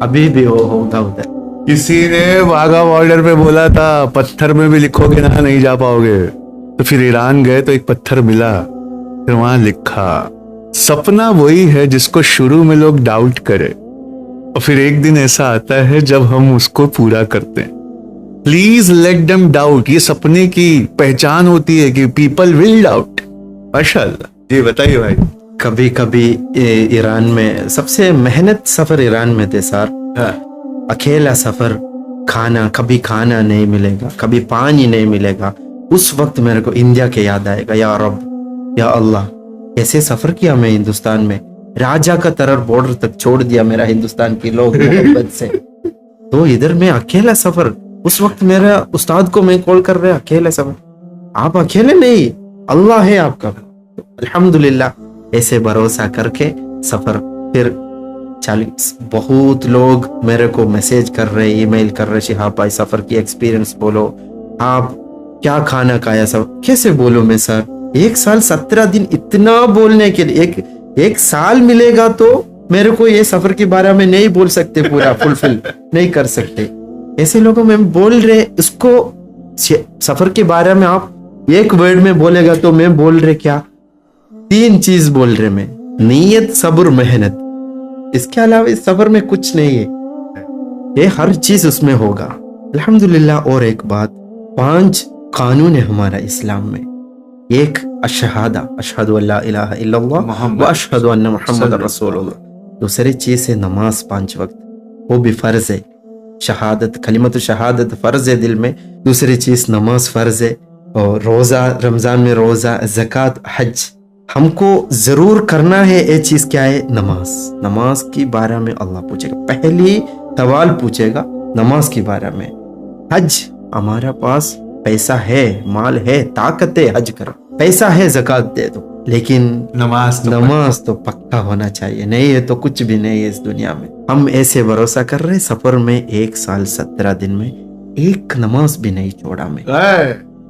Speaker 2: अभी भी वो होगा उधर।
Speaker 1: किसी ने वाघा बॉर्डर पे बोला था पत्थर में भी लिखोगे ना नहीं जा पाओगे, तो फिर ईरान गए तो एक पत्थर मिला, फिर वहां लिखा। सपना वही है जिसको शुरू में लोग डाउट करे, और फिर एक दिन ऐसा आता है जब हम उसको पूरा करते हैं। Please let them doubt. ये सपने की पहचान होती है कि पीपल विल डाउट। माशाअल्लाह। जी बताइए भाई।
Speaker 2: कभी कभी ईरान में सबसे मेहनत सफर ईरान में थे सर। अकेला सफर, खाना, कभी खाना नहीं मिलेगा, कभी पानी नहीं मिलेगा। उस वक्त मेरे को इंडिया के याद आएगा, या रब, या अल्लाह, कैसे सफर किया मैं हिंदुस्तान में। राजा का तरह बॉर्डर तक छोड़ दिया मेरा हिंदुस्तान के लोग मोहब्बत से। तो इधर में अकेला सफर, उस वक्त मेरा उस्ताद को मैं कॉल कर रहा, अकेला सफर, आप अकेले नहीं, अल्लाह है आपका। अल्हम्दुलिल्लाह ऐसे भरोसा करके सफर। फिर 40 बहुत लोग मेरे को मैसेज कर रहे, ईमेल कर रहे, शिहाब भाई सफर की एक्सपीरियंस बोलो, आप क्या खाना खाया सब। कैसे बोलो मैं सर, 1 साल 17 दिन इतना बोलने के लिए, एक साल मिलेगा तो मेरे को ये सफर के बारे में नहीं बोल सकते, पूरा फुलफिल नहीं कर सकते। ऐसे लोगों में बोल रहे, इसको सफर के बारे में आप एक वर्ड में बोलेगा तो मैं बोल रहे क्या, तीन चीज बोल रहे मैं, नीयत, सब्र, मेहनत। इसके अलावा इस सब्र में कुछ नहीं है, ये हर चीज उसमें होगा अल्हम्दुलिल्लाह। और एक बात, 5 कानून है हमारा इस्लाम में। एक अशहादा, अशहदु अल्ला इलाहा इल्लल्लाह व अशहदु अन्ना मुहम्मद रसूलुल्लाह। दूसरी चीज है नमाज 5 वक्त, वो भी फर्ज है। शहादत, कलिमत शहादत फर्ज है दिल में। दूसरी चीज नमाज फर्ज है। और रोजा, रमजान में रोजा, ज़कात, हज हमको जरूर करना है। ये चीज क्या है? नमाज। नमाज के बारे में अल्लाह पूछेगा, पहली सवाल पूछेगा नमाज के बारे में। हज, हमारा पास पैसा है, माल है, ताकत है, हज करो। पैसा है, ज़कात दे दो, लेकिन नमाज तो पक्का होना चाहिए। नहीं है तो कुछ भी नहीं है इस दुनिया में। हम ऐसे भरोसा कर रहे, सफर में 1 साल 17 दिन में एक नमाज भी नहीं छोड़ा मैं।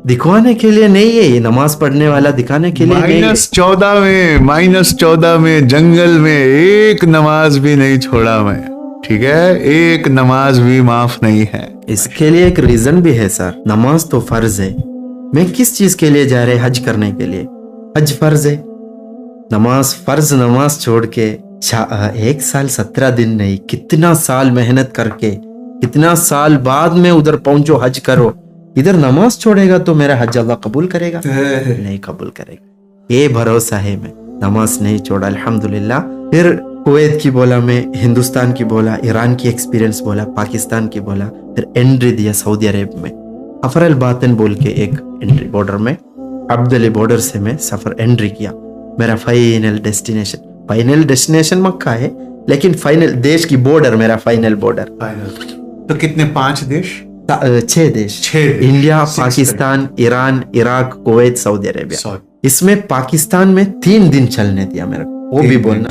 Speaker 2: दिखवाने के लिए नहीं है ये, नमाज पढ़ने वाला दिखाने के लिए नहीं है।
Speaker 1: -14 में जंगल में एक नमाज भी नहीं छोड़ा मैं, ठीक है? एक नमाज भी माफ नहीं है।
Speaker 2: इसके लिए एक रीजन भी है सर। नमाज तो फर्ज है। मैं किस चीज के लिए जा रहे? हज करने के लिए। हज फर्ज है, नमाज फर्ज। नमाज छोड़ के 1 साल 17 दिन नहीं, कितना साल मेहनत करके, कितना साल बाद में उधर पहुंचो, हज करो। इधर नमाज छोड़ेगा तो मेरा हज अल्लाह कबूल करेगा? नहीं कबूल करेगा। ये भरोसा है, मैं नमाज नहीं छोड़ा अल्हम्दुलिल्लाह। फिर कुवैत की बोला मैं, हिंदुस्तान की बोला, ईरान की एक्सपीरियंस बोला, पाकिस्तान की बोला, फिर एंट्री दिया सऊदी अरब में। सफर अल बातिन बोल के एक एंट्री बॉर्डर में, अब्दुल बॉर्डर से मैं सफर एंट्री किया। मेरा फाइनल डेस्टिनेशन मक्का है, लेकिन फाइनल देश की बॉर्डर, मेरा फाइनल बॉर्डर।
Speaker 1: तो कितने? 5 देश?
Speaker 2: 6 देश। India, Pakistan, Iran, Iraq, Kuwait, Saudi Arabia. इसमें पाकिस्तान में 3 दिन चलने दिया मेरे को, वो भी बोलना।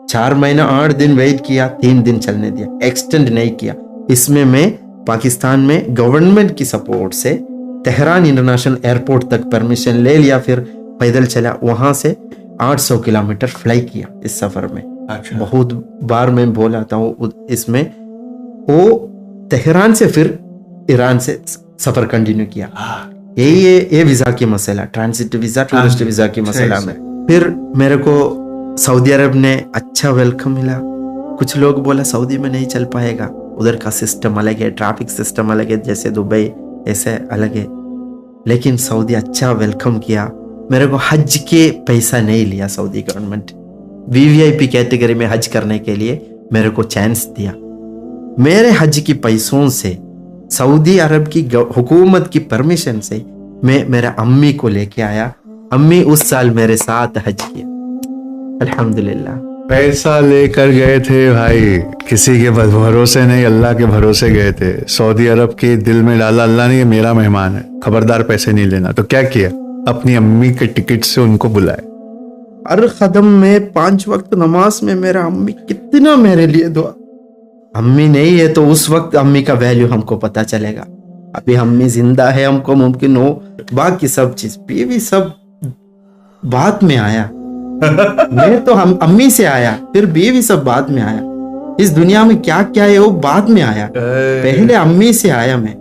Speaker 2: 4 महीना 8 दिन वेट किया, 3 दिन चलने दिया, एक्सटेंड नहीं किया। इसमें मैं पाकिस्तान में गवर्नमेंट की सपोर्ट से तेहरान इंटरनेशनल एयरपोर्ट तक परमिशन ले लिया, फिर पैदल चला। वहां से 800 किलोमीटर फ्लाई किया इस सफर में।
Speaker 1: अच्छा।
Speaker 2: बहुत बार मैं बोलाता हूँ इसमें। वो तेहरान से फिर ईरान से सफर कंटिन्यू किया। ये वीजा की मसला, ट्रांजिट वीजा, टूरिस्ट वीजा की मसला में। फिर मेरे को सऊदी अरब ने अच्छा वेलकम मिला। कुछ लोग बोला सऊदी में नहीं चल पाएगा, उधर का सिस्टम अलग है, ट्रैफिक सिस्टम अलग है, जैसे दुबई ऐसे अलग है। लेकिन सऊदी अच्छा वेलकम किया मेरे को। हज के पैसा नहीं लिया सऊदी गवर्नमेंट। वीवीआईपी कैटेगरी में हज करने के लिए मेरे को चांस दिया। मेरे हज की पैसों से, सऊदी अरब की हुकूमत की परमिशन से मैं मेरा अम्मी को लेके आया। अम्मी उस साल मेरे साथ हज किया अल्हम्दुलिल्लाह।
Speaker 1: पैसा लेकर गए थे भाई, किसी के भरोसे नहीं, अल्लाह के भरोसे गए थे। सऊदी अरब के दिल में डाला अल्लाह ने, ये मेरा मेहमान है, खबरदार पैसे नहीं लेना। तो क्या किया? अपनी अम्मी के टिकट से उनको बुलाए।
Speaker 2: हर कदम में 5 वक्त नमाज में मेरा अम्मी कितना मेरे लिए दुआ। अम्मी नहीं है तो उस वक्त अम्मी का वैल्यू हमको पता चलेगा। अभी अम्मी जिंदा है, हमको मुमकिन हो, बाकी सब चीज, बीवी सब बाद में आया। मैं तो हम अम्मी से आया, फिर बीवी सब बाद में आया। इस दुनिया में क्या क्या है वो बाद में आया, पहले अम्मी से आया मैं।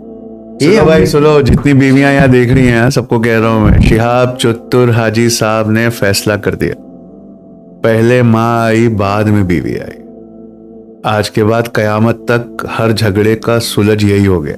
Speaker 1: सुनो भाई सुनो, जितनी बीवियां यहाँ देख रही हैं सबको कह रहा हूँ मैं, शिहाब चुत्तुर हाजी साहब ने फैसला कर दिया, पहले माँ आई बाद में बीवी आई। आज के बाद कयामत तक हर झगड़े का सुलझ यही हो गया।